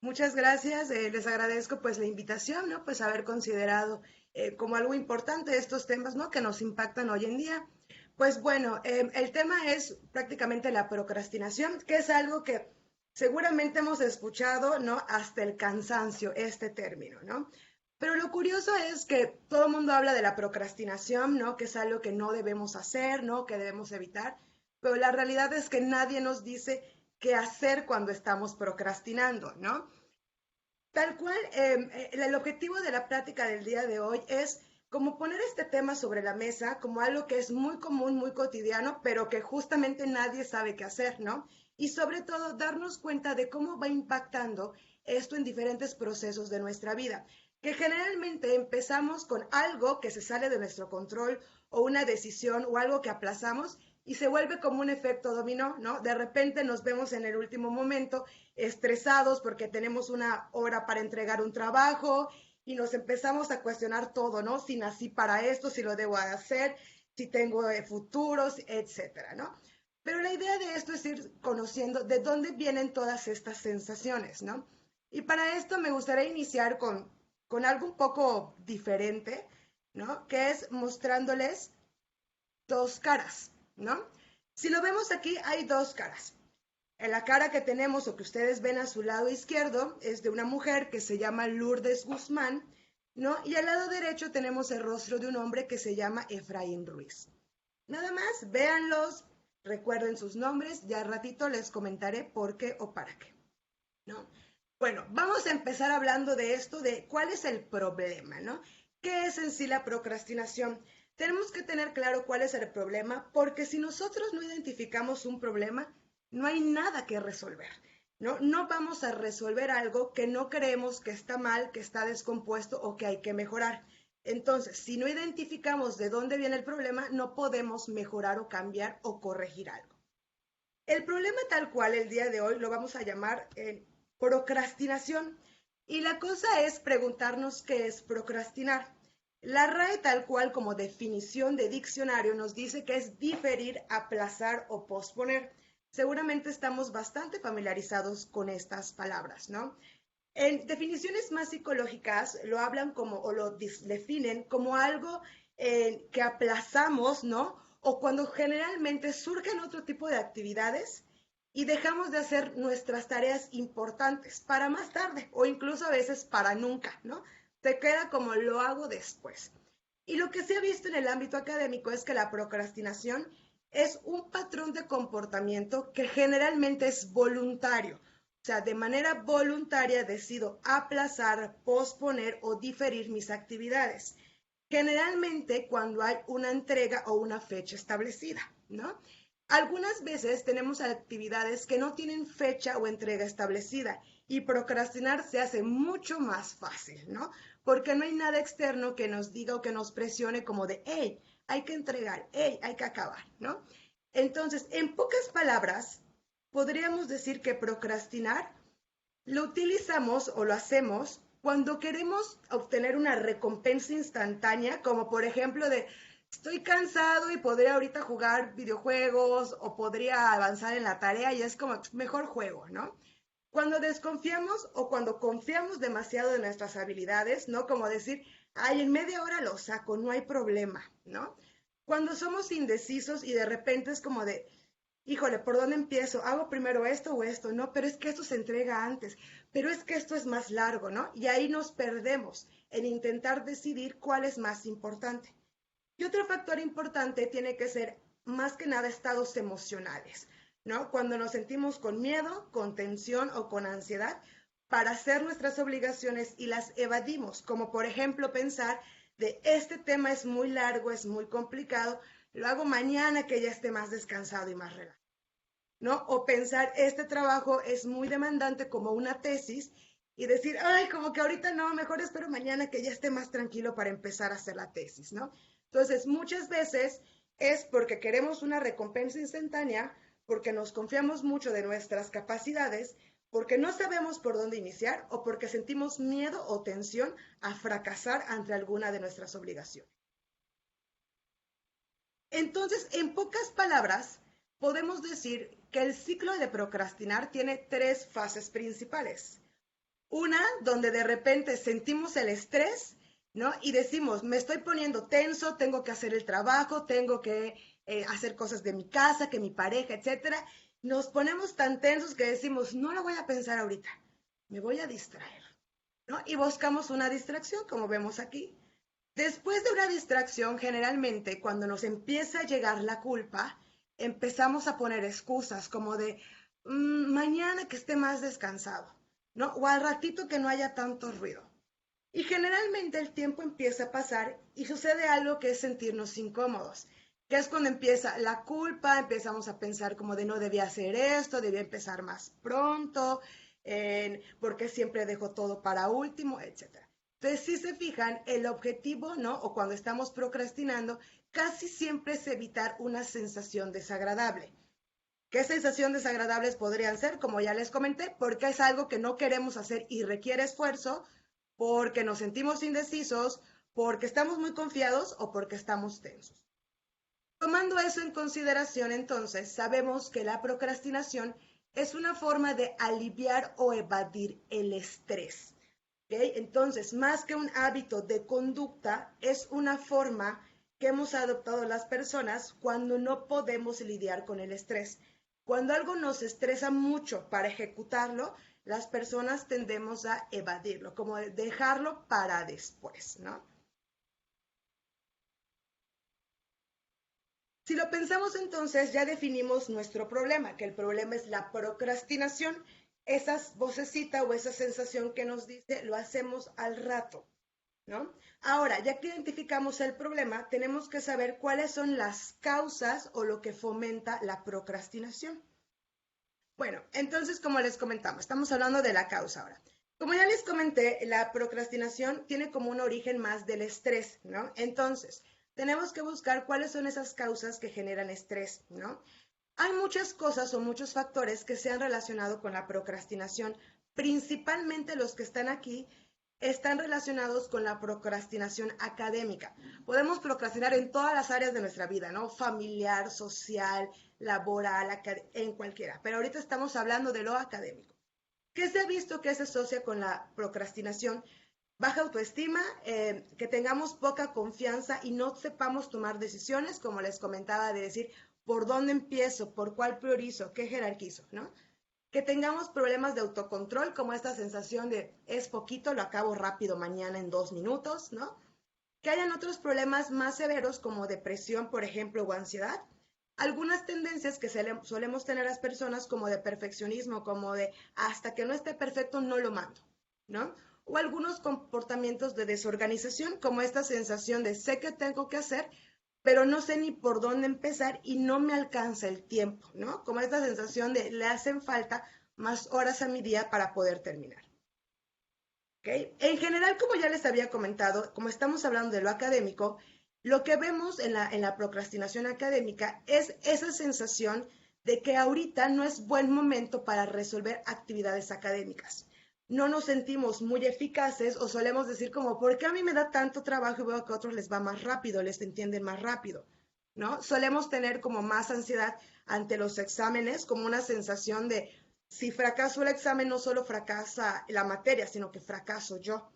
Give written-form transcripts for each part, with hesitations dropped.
Muchas gracias, les agradezco pues la invitación, ¿no? Pues haber considerado como algo importante estos temas, ¿no? Que nos impactan hoy en día. Pues bueno, el tema es prácticamente la procrastinación, que es algo que seguramente hemos escuchado, ¿no? Hasta el cansancio, este término, ¿no? Pero lo curioso es que todo el mundo habla de la procrastinación, ¿no? Que es algo que no debemos hacer, ¿no? Que debemos evitar, pero la realidad es que nadie nos dice qué hacer cuando estamos procrastinando, ¿no? Tal cual, el objetivo de la plática del día de hoy es como poner este tema sobre la mesa como algo que es muy común, muy cotidiano, pero que justamente nadie sabe qué hacer, ¿no? Y sobre todo darnos cuenta de cómo va impactando esto en diferentes procesos de nuestra vida, que generalmente empezamos con algo que se sale de nuestro control o una decisión o algo que aplazamos y se vuelve como un efecto dominó, ¿no? De repente nos vemos en el último momento estresados porque tenemos una hora para entregar un trabajo y nos empezamos a cuestionar todo, ¿no? Si nací para esto, si lo debo hacer, si tengo futuros, etcétera, ¿no? Pero la idea de esto es ir conociendo de dónde vienen todas estas sensaciones, ¿no? Y para esto me gustaría iniciar con algo un poco diferente, ¿no? Que es mostrándoles dos caras, ¿no? Si lo vemos aquí, hay dos caras. En la cara que tenemos o que ustedes ven a su lado izquierdo es de una mujer que se llama Lourdes Guzmán, ¿no? Y al lado derecho tenemos el rostro de un hombre que se llama Efraín Ruiz. Nada más, véanlos, recuerden sus nombres, ya al ratito les comentaré por qué o para qué, ¿no? Bueno, vamos a empezar hablando de esto, de cuál es el problema, ¿no? ¿Qué es en sí la procrastinación? Tenemos que tener claro cuál es el problema, porque si nosotros no identificamos un problema, no hay nada que resolver, ¿no? No vamos a resolver algo que no creemos que está mal, que está descompuesto o que hay que mejorar. Entonces, si no identificamos de dónde viene el problema, no podemos mejorar o cambiar o corregir algo. El problema tal cual el día de hoy lo vamos a llamar procrastinación. Y la cosa es preguntarnos qué es procrastinar. La RAE tal cual como definición de diccionario nos dice que es diferir, aplazar o posponer. Seguramente estamos bastante familiarizados con estas palabras, ¿no? En definiciones más psicológicas lo hablan como o lo definen como algo que aplazamos, ¿no? O cuando generalmente surgen otro tipo de actividades y dejamos de hacer nuestras tareas importantes para más tarde o incluso a veces para nunca, ¿no? Se queda como lo hago después. Y lo que se ha visto en el ámbito académico es que la procrastinación es un patrón de comportamiento que generalmente es voluntario. O sea, de manera voluntaria decido aplazar, posponer o diferir mis actividades. Generalmente cuando hay una entrega o una fecha establecida, ¿no? Algunas veces tenemos actividades que no tienen fecha o entrega establecida y procrastinar se hace mucho más fácil, ¿no? Porque no hay nada externo que nos diga o que nos presione como de, hey, hay que entregar, hey, hay que acabar, ¿no? Entonces, en pocas palabras, podríamos decir que procrastinar lo utilizamos o lo hacemos cuando queremos obtener una recompensa instantánea, como por ejemplo de estoy cansado y podría ahorita jugar videojuegos o podría avanzar en la tarea y es como mejor juego, ¿no? Cuando desconfiamos o cuando confiamos demasiado en nuestras habilidades, ¿no? Como decir, ay, en media hora lo saco, no hay problema, ¿no? Cuando somos indecisos y de repente es como de, híjole, ¿por dónde empiezo? ¿Hago primero esto o esto? No, pero es que esto se entrega antes, pero es que esto es más largo, ¿no? Y ahí nos perdemos en intentar decidir cuál es más importante. Y otro factor importante tiene que ser más que nada estados emocionales, ¿no? Cuando nos sentimos con miedo, con tensión o con ansiedad para hacer nuestras obligaciones y las evadimos, como por ejemplo pensar de este tema es muy largo, es muy complicado, lo hago mañana que ya esté más descansado y más relajado. ¿No? O pensar, este trabajo es muy demandante como una tesis y decir, ay, como que ahorita no, mejor espero mañana que ya esté más tranquilo para empezar a hacer la tesis, ¿no? Entonces, muchas veces es porque queremos una recompensa instantánea, porque nos confiamos mucho de nuestras capacidades, porque no sabemos por dónde iniciar o porque sentimos miedo o tensión a fracasar ante alguna de nuestras obligaciones. Entonces, en pocas palabras, podemos decir que el ciclo de procrastinar tiene tres fases principales. Una donde de repente sentimos el estrés, ¿no? Y decimos, me estoy poniendo tenso, tengo que hacer el trabajo, tengo que hacer cosas de mi casa, que mi pareja, etcétera. Nos ponemos tan tensos que decimos, no lo voy a pensar ahorita, me voy a distraer, ¿no? Y buscamos una distracción, como vemos aquí. Después de una distracción, generalmente, cuando nos empieza a llegar la culpa, empezamos a poner excusas como de mañana que esté más descansado, ¿no? O al ratito que no haya tanto ruido. Y generalmente el tiempo empieza a pasar y sucede algo que es sentirnos incómodos, que es cuando empieza la culpa, empezamos a pensar como de no debía hacer esto, debía empezar más pronto, porque siempre dejo todo para último, etcétera. Entonces, si se fijan, el objetivo, ¿no? O cuando estamos procrastinando, casi siempre es evitar una sensación desagradable. ¿Qué sensaciones desagradables podrían ser? Como ya les comenté, porque es algo que no queremos hacer y requiere esfuerzo, porque nos sentimos indecisos, porque estamos muy confiados o porque estamos tensos. Tomando eso en consideración, entonces, sabemos que la procrastinación es una forma de aliviar o evadir el estrés. ¿Okay? Entonces, más que un hábito de conducta, es una forma que hemos adoptado las personas cuando no podemos lidiar con el estrés. Cuando algo nos estresa mucho para ejecutarlo, las personas tendemos a evadirlo, como dejarlo para después, ¿no? Si lo pensamos entonces, ya definimos nuestro problema, que el problema es la procrastinación, esa vocecita o esa sensación que nos dice lo hacemos al rato, ¿no? Ahora, ya que identificamos el problema, tenemos que saber cuáles son las causas o lo que fomenta la procrastinación. Bueno, entonces, como les comentamos, estamos hablando de la causa ahora. Como ya les comenté, la procrastinación tiene como un origen más del estrés, ¿no? Entonces, tenemos que buscar cuáles son esas causas que generan estrés, ¿no? Hay muchas cosas o muchos factores que se han relacionado con la procrastinación, principalmente los que están aquí están relacionados con la procrastinación académica. Podemos procrastinar en todas las áreas de nuestra vida, ¿no? Familiar, social, laboral, en cualquiera. Pero ahorita estamos hablando de lo académico. ¿Qué se ha visto que se asocia con la procrastinación? Baja autoestima, que tengamos poca confianza y no sepamos tomar decisiones, como les comentaba, de decir por dónde empiezo, por cuál priorizo, qué jerarquizo, ¿no? Que tengamos problemas de autocontrol, como esta sensación de es poquito, lo acabo rápido mañana en 2 minutos, ¿no? Que hayan otros problemas más severos como depresión, por ejemplo, o ansiedad. Algunas tendencias que solemos tener las personas como de perfeccionismo, como de hasta que no esté perfecto no lo mando, ¿no? O algunos comportamientos de desorganización, como esta sensación de sé que tengo que hacer, pero no sé ni por dónde empezar y no me alcanza el tiempo, ¿no? Como esta sensación de le hacen falta más horas a mi día para poder terminar. ¿Okay? En general, como ya les había comentado, como estamos hablando de lo académico, lo que vemos en la procrastinación académica es esa sensación de que ahorita no es buen momento para resolver actividades académicas. No nos sentimos muy eficaces o solemos decir como, ¿por qué a mí me da tanto trabajo y veo que a otros les va más rápido, les entienden más rápido? ¿No? Solemos tener como más ansiedad ante los exámenes, como una sensación de, si fracaso el examen, no solo fracasa la materia, sino que fracaso yo,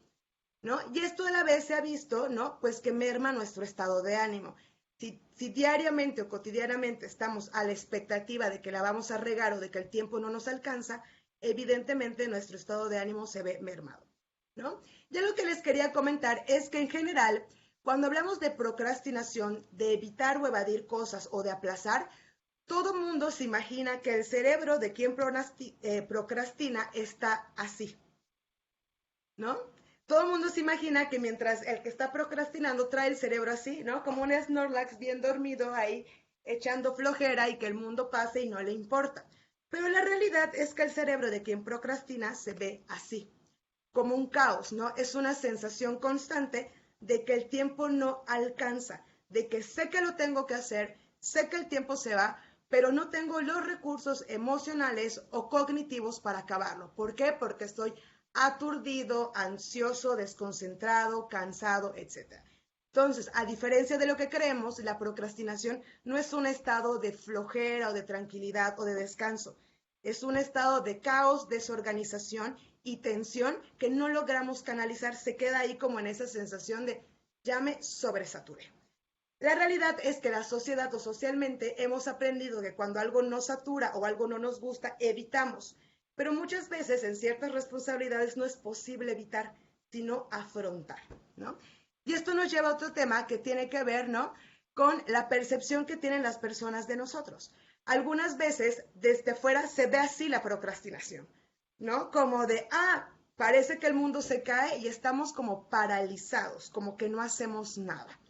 ¿no? Y esto a la vez se ha visto, ¿no? Pues que merma nuestro estado de ánimo. Si diariamente o cotidianamente estamos a la expectativa de que la vamos a regar o de que el tiempo no nos alcanza, evidentemente nuestro estado de ánimo se ve mermado, ¿no? Ya lo que les quería comentar es que en general, cuando hablamos de procrastinación, de evitar o evadir cosas o de aplazar, todo mundo se imagina que el cerebro de quien procrastina está así, ¿no? Todo el mundo se imagina que mientras el que está procrastinando trae el cerebro así, ¿no? Como un Snorlax bien dormido ahí, echando flojera y que el mundo pase y no le importa. Pero la realidad es que el cerebro de quien procrastina se ve así, como un caos, ¿no? Es una sensación constante de que el tiempo no alcanza, de que sé que lo tengo que hacer, sé que el tiempo se va, pero no tengo los recursos emocionales o cognitivos para acabarlo. ¿Por qué? Porque estoy aturdido, ansioso, desconcentrado, cansado, etcétera. Entonces, a diferencia de lo que creemos, la procrastinación no es un estado de flojera o de tranquilidad o de descanso. Es un estado de caos, desorganización y tensión que no logramos canalizar, se queda ahí como en esa sensación de ya me sobresaturé. La realidad es que la sociedad o socialmente hemos aprendido que cuando algo nos satura o algo no nos gusta, evitamos. Pero muchas veces en ciertas responsabilidades no es posible evitar, sino afrontar, ¿no? Y esto nos lleva a otro tema que tiene que ver, ¿no? Con la percepción que tienen las personas de nosotros. Algunas veces desde fuera se ve así la procrastinación, ¿no? Como de, parece que el mundo se cae y estamos como paralizados, como que no hacemos nada.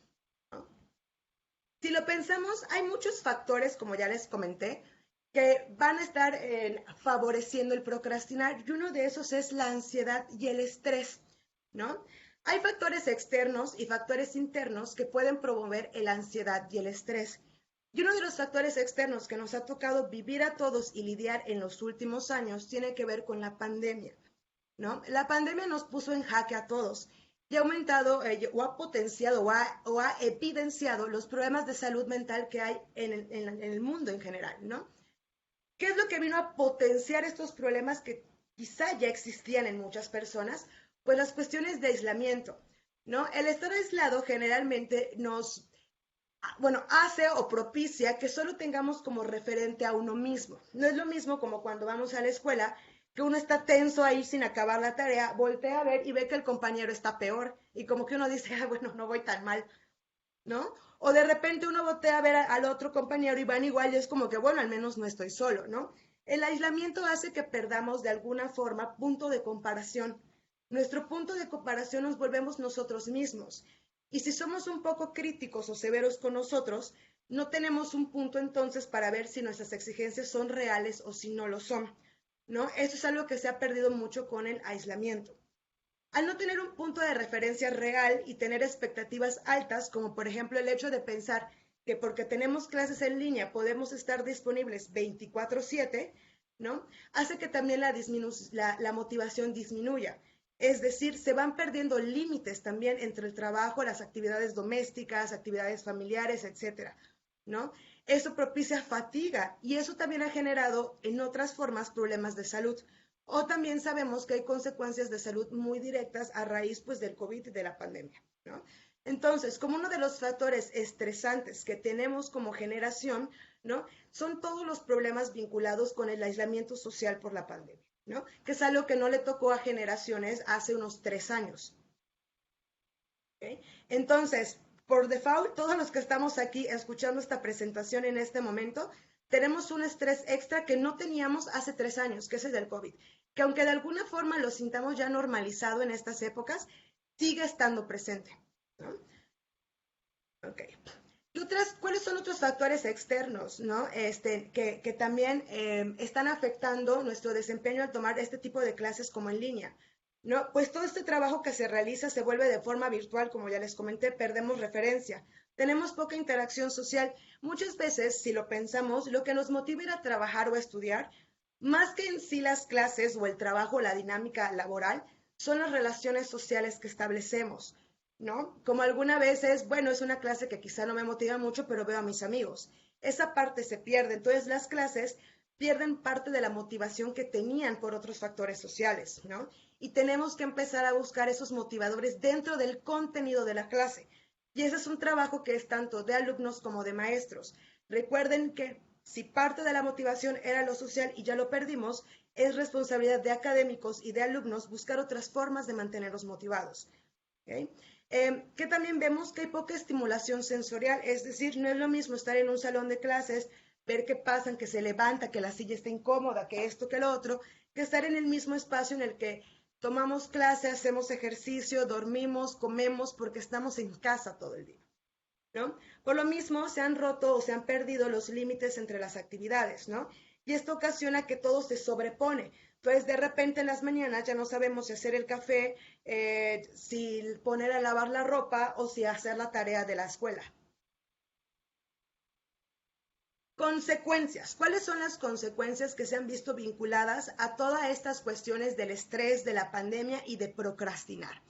Si lo pensamos, hay muchos factores, como ya les comenté, que van a estar favoreciendo el procrastinar y uno de esos es la ansiedad y el estrés, ¿no? Hay factores externos y factores internos que pueden promover la ansiedad y el estrés. Y uno de los factores externos que nos ha tocado vivir a todos y lidiar en los últimos años tiene que ver con la pandemia, ¿no? La pandemia nos puso en jaque a todos y ha aumentado o ha potenciado o ha evidenciado los problemas de salud mental que hay en el mundo en general, ¿no? ¿Qué es lo que vino a potenciar estos problemas que quizá ya existían en muchas personas? Pues las cuestiones de aislamiento, ¿no? El estar aislado generalmente nos, bueno, hace o propicia que solo tengamos como referente a uno mismo. No es lo mismo como cuando vamos a la escuela, que uno está tenso ahí sin acabar la tarea, voltea a ver y ve que el compañero está peor y como que uno dice, bueno, no voy tan mal, ¿no? O de repente uno voltea a ver al otro compañero y van igual y es como que, bueno, al menos no estoy solo, ¿no? El aislamiento hace que perdamos de alguna forma punto de comparación. Nuestro punto de comparación nos volvemos nosotros mismos. Y si somos un poco críticos o severos con nosotros, no tenemos un punto entonces para ver si nuestras exigencias son reales o si no lo son, ¿no? Eso es algo que se ha perdido mucho con el aislamiento. Al no tener un punto de referencia real y tener expectativas altas, como por ejemplo el hecho de pensar que porque tenemos clases en línea podemos estar disponibles 24/7, ¿no? Hace que también la motivación disminuya. Es decir, se van perdiendo límites también entre el trabajo, las actividades domésticas, actividades familiares, etcétera, ¿no? Eso propicia fatiga y eso también ha generado en otras formas problemas de salud. O también sabemos que hay consecuencias de salud muy directas a raíz pues del COVID y de la pandemia, ¿no? Entonces, como uno de los factores estresantes que tenemos como generación, ¿no? Son todos los problemas vinculados con el aislamiento social por la pandemia, ¿no? Que es algo que no le tocó a generaciones hace unos 3 años. ¿Okay? Entonces, por default, todos los que estamos aquí escuchando esta presentación en este momento, tenemos un estrés extra que no teníamos hace 3 años, que es el del COVID, que aunque de alguna forma lo sintamos ya normalizado en estas épocas, sigue estando presente, ¿no? Ok. ¿Cuáles son otros factores externos, ¿no? Que también están afectando nuestro desempeño al tomar este tipo de clases como en línea? ¿No? Pues todo este trabajo que se realiza se vuelve de forma virtual, como ya les comenté, perdemos referencia, tenemos poca interacción social. Muchas veces, si lo pensamos, lo que nos motiva a ir a trabajar o a estudiar, más que en sí las clases o el trabajo o la dinámica laboral, son las relaciones sociales que establecemos, ¿no? Como alguna vez es, bueno, es una clase que quizá no me motiva mucho, pero veo a mis amigos. Esa parte se pierde. Entonces las clases pierden parte de la motivación que tenían por otros factores sociales, ¿no? Y tenemos que empezar a buscar esos motivadores dentro del contenido de la clase. Y ese es un trabajo que es tanto de alumnos como de maestros. Recuerden que si parte de la motivación era lo social y ya lo perdimos, es responsabilidad de académicos y de alumnos buscar otras formas de mantenerlos motivados. ¿Okay? Que también vemos que hay poca estimulación sensorial, es decir, no es lo mismo estar en un salón de clases, ver qué pasa, que se levanta, que la silla está incómoda, que esto, que lo otro, que estar en el mismo espacio en el que tomamos clase, hacemos ejercicio, dormimos, comemos, porque estamos en casa todo el día, ¿no? Por lo mismo, se han roto o se han perdido los límites entre las actividades, ¿no? Y esto ocasiona que todo se sobrepone. Entonces, de repente en las mañanas ya no sabemos si hacer el café, si poner a lavar la ropa o si hacer la tarea de la escuela. Consecuencias. ¿Cuáles son las consecuencias que se han visto vinculadas a todas estas cuestiones del estrés, de la pandemia y de procrastinar?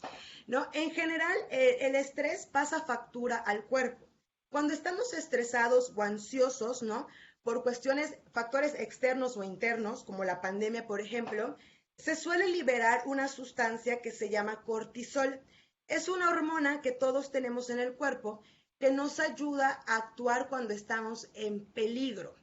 ¿No? En general, el estrés pasa factura al cuerpo. Cuando estamos estresados o ansiosos, ¿no? Por cuestiones, factores externos o internos, como la pandemia, por ejemplo, se suele liberar una sustancia que se llama cortisol. Es una hormona que todos tenemos en el cuerpo que nos ayuda a actuar cuando estamos en peligro.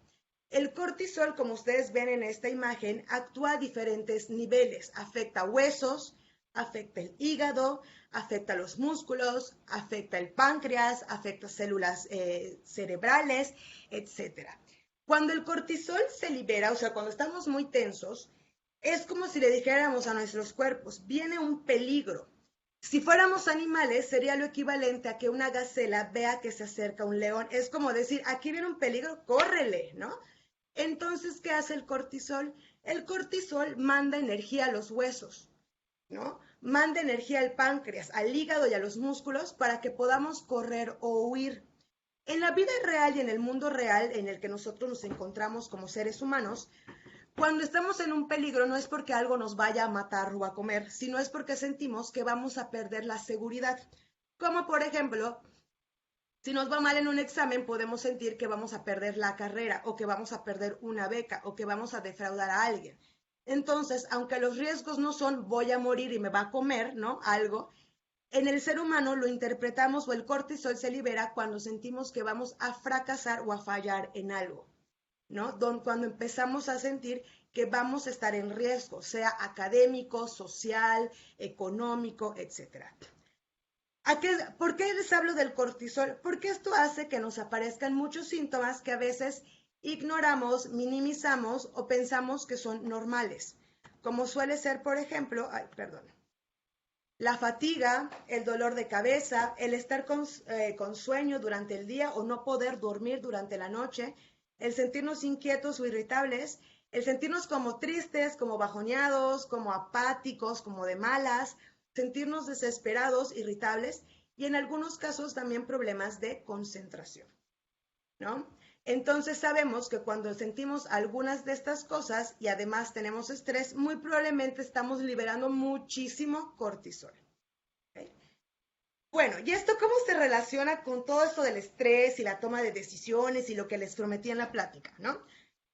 El cortisol, como ustedes ven en esta imagen, actúa a diferentes niveles. Afecta huesos, afecta el hígado, afecta los músculos, afecta el páncreas, afecta células cerebrales, etcétera. Cuando el cortisol se libera, o sea, cuando estamos muy tensos, es como si le dijéramos a nuestros cuerpos, viene un peligro. Si fuéramos animales, sería lo equivalente a que una gacela vea que se acerca un león. Es como decir, aquí viene un peligro, córrele, ¿no? Entonces, ¿qué hace el cortisol? El cortisol manda energía a los huesos, ¿no? Manda energía al páncreas, al hígado y a los músculos para que podamos correr o huir. En la vida real y en el mundo real en el que nosotros nos encontramos como seres humanos, cuando estamos en un peligro no es porque algo nos vaya a matar o a comer, sino es porque sentimos que vamos a perder la seguridad. Como por ejemplo, si nos va mal en un examen, podemos sentir que vamos a perder la carrera o que vamos a perder una beca o que vamos a defraudar a alguien. Entonces, aunque los riesgos no son voy a morir y me va a comer, ¿no? Algo, en el ser humano lo interpretamos o el cortisol se libera cuando sentimos que vamos a fracasar o a fallar en algo, ¿no? Cuando empezamos a sentir que vamos a estar en riesgo, sea académico, social, económico, etcétera. ¿Por qué les hablo del cortisol? Porque esto hace que nos aparezcan muchos síntomas que a veces ignoramos, minimizamos o pensamos que son normales, como suele ser, por ejemplo, la fatiga, el dolor de cabeza, el estar con sueño durante el día o no poder dormir durante la noche, el sentirnos inquietos o irritables, el sentirnos como tristes, como bajoneados, como apáticos, como de malas, sentirnos desesperados, irritables y en algunos casos también problemas de concentración, ¿no? Entonces sabemos que cuando sentimos algunas de estas cosas y además tenemos estrés, muy probablemente estamos liberando muchísimo cortisol. ¿Okay? Bueno, ¿y esto cómo se relaciona con todo esto del estrés y la toma de decisiones y lo que les prometí en la plática, ¿no?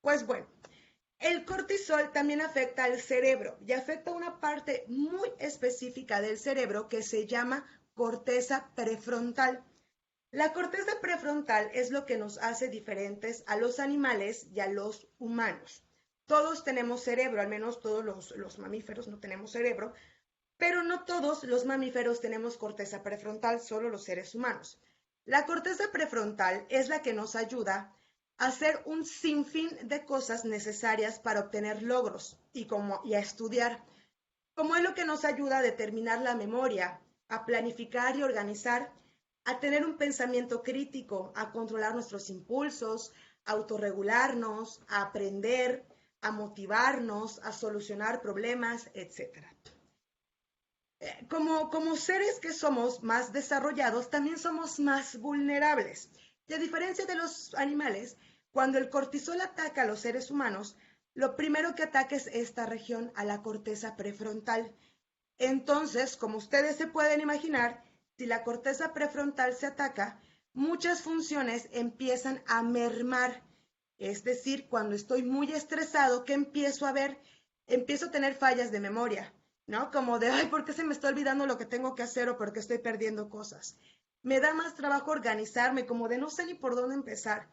Pues bueno, el cortisol también afecta al cerebro y afecta una parte muy específica del cerebro que se llama corteza prefrontal. La corteza prefrontal es lo que nos hace diferentes a los animales y a los humanos. Todos tenemos cerebro, al menos todos los mamíferos no tenemos cerebro, pero no todos los mamíferos tenemos corteza prefrontal, solo los seres humanos. La corteza prefrontal es la que nos ayuda a hacer un sinfín de cosas necesarias para obtener logros y a estudiar, como es lo que nos ayuda a determinar la memoria, a planificar y organizar, a tener un pensamiento crítico, a controlar nuestros impulsos, a autorregularnos, a aprender, a motivarnos, a solucionar problemas, etcétera. Como seres que somos más desarrollados, también somos más vulnerables. Y a diferencia de los animales, cuando el cortisol ataca a los seres humanos, lo primero que ataca es esta región, a la corteza prefrontal. Entonces, como ustedes se pueden imaginar, si la corteza prefrontal se ataca, muchas funciones empiezan a mermar. Es decir, cuando estoy muy estresado, ¿qué empiezo a ver? Empiezo a tener fallas de memoria, ¿no? Como de, ay, ¿por qué se me está olvidando lo que tengo que hacer o por qué estoy perdiendo cosas? Me da más trabajo organizarme, como de no sé ni por dónde empezar.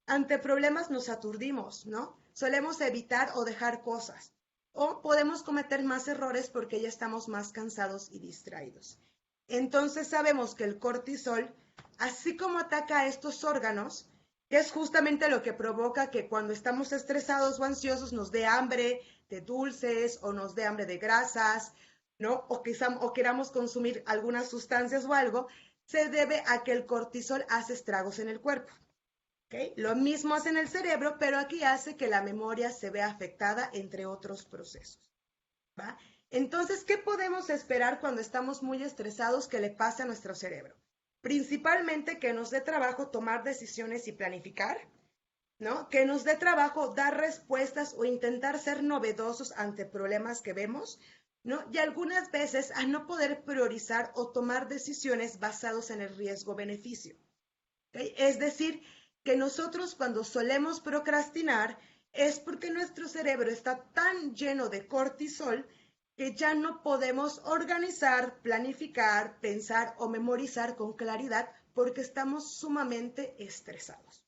Ante problemas nos aturdimos, ¿no? Solemos evitar o dejar cosas. O podemos cometer más errores porque ya estamos más cansados y distraídos. Entonces sabemos que el cortisol, así como ataca a estos órganos, que es justamente lo que provoca que cuando estamos estresados o ansiosos nos dé hambre de dulces o nos dé hambre de grasas, ¿no? O queramos consumir algunas sustancias o algo, se debe a que el cortisol hace estragos en el cuerpo. ¿Okay? Lo mismo hace en el cerebro, pero aquí hace que la memoria se vea afectada, entre otros procesos. ¿Va? Entonces, ¿qué podemos esperar cuando estamos muy estresados que le pase a nuestro cerebro? Principalmente que nos dé trabajo tomar decisiones y planificar, ¿no? Que nos dé trabajo dar respuestas o intentar ser novedosos ante problemas que vemos, ¿no? Y algunas veces a no poder priorizar o tomar decisiones basadas en el riesgo-beneficio. ¿Okay? Es decir, que nosotros cuando solemos procrastinar es porque nuestro cerebro está tan lleno de cortisol que ya no podemos organizar, planificar, pensar o memorizar con claridad porque estamos sumamente estresados.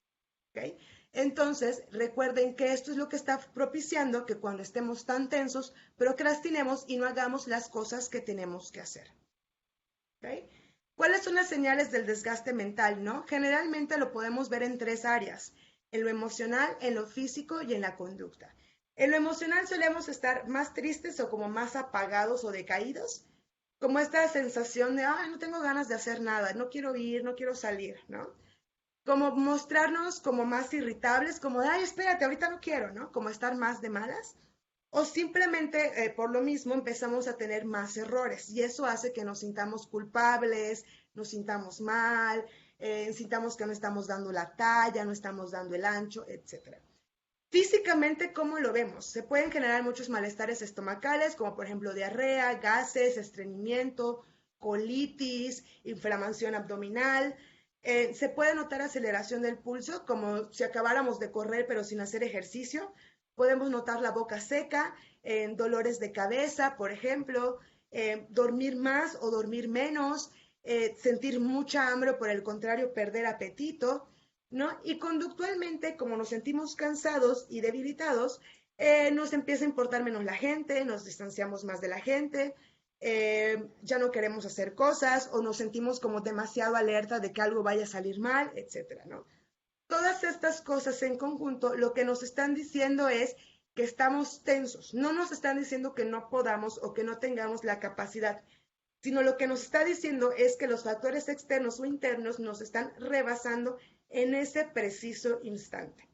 ¿Ok? Entonces, recuerden que esto es lo que está propiciando que cuando estemos tan tensos, procrastinemos y no hagamos las cosas que tenemos que hacer. ¿Ok? ¿Cuáles son las señales del desgaste mental, no? Generalmente lo podemos ver en tres áreas, en lo emocional, en lo físico y en la conducta. En lo emocional solemos estar más tristes o como más apagados o decaídos, como esta sensación de, ay, no tengo ganas de hacer nada, no quiero ir, no quiero salir, ¿no? Como mostrarnos como más irritables, como, ay, espérate, ahorita no quiero, ¿no? Como estar más de malas. O simplemente por lo mismo empezamos a tener más errores y eso hace que nos sintamos culpables, nos sintamos mal, sintamos que no estamos dando la talla, no estamos dando el ancho, etcétera. Físicamente, ¿cómo lo vemos? Se pueden generar muchos malestares estomacales, como por ejemplo diarrea, gases, estreñimiento, colitis, inflamación abdominal. Se puede notar aceleración del pulso, como si acabáramos de correr pero sin hacer ejercicio. Podemos notar la boca seca, dolores de cabeza, por ejemplo, dormir más o dormir menos, sentir mucha hambre o por el contrario perder apetito. ¿No? Y conductualmente, como nos sentimos cansados y debilitados, nos empieza a importar menos la gente, nos distanciamos más de la gente, ya no queremos hacer cosas o nos sentimos como demasiado alerta de que algo vaya a salir mal, etcétera, ¿no? Todas estas cosas en conjunto lo que nos están diciendo es que estamos tensos, no nos están diciendo que no podamos o que no tengamos la capacidad, sino lo que nos está diciendo es que los factores externos o internos nos están rebasando en ese preciso instante.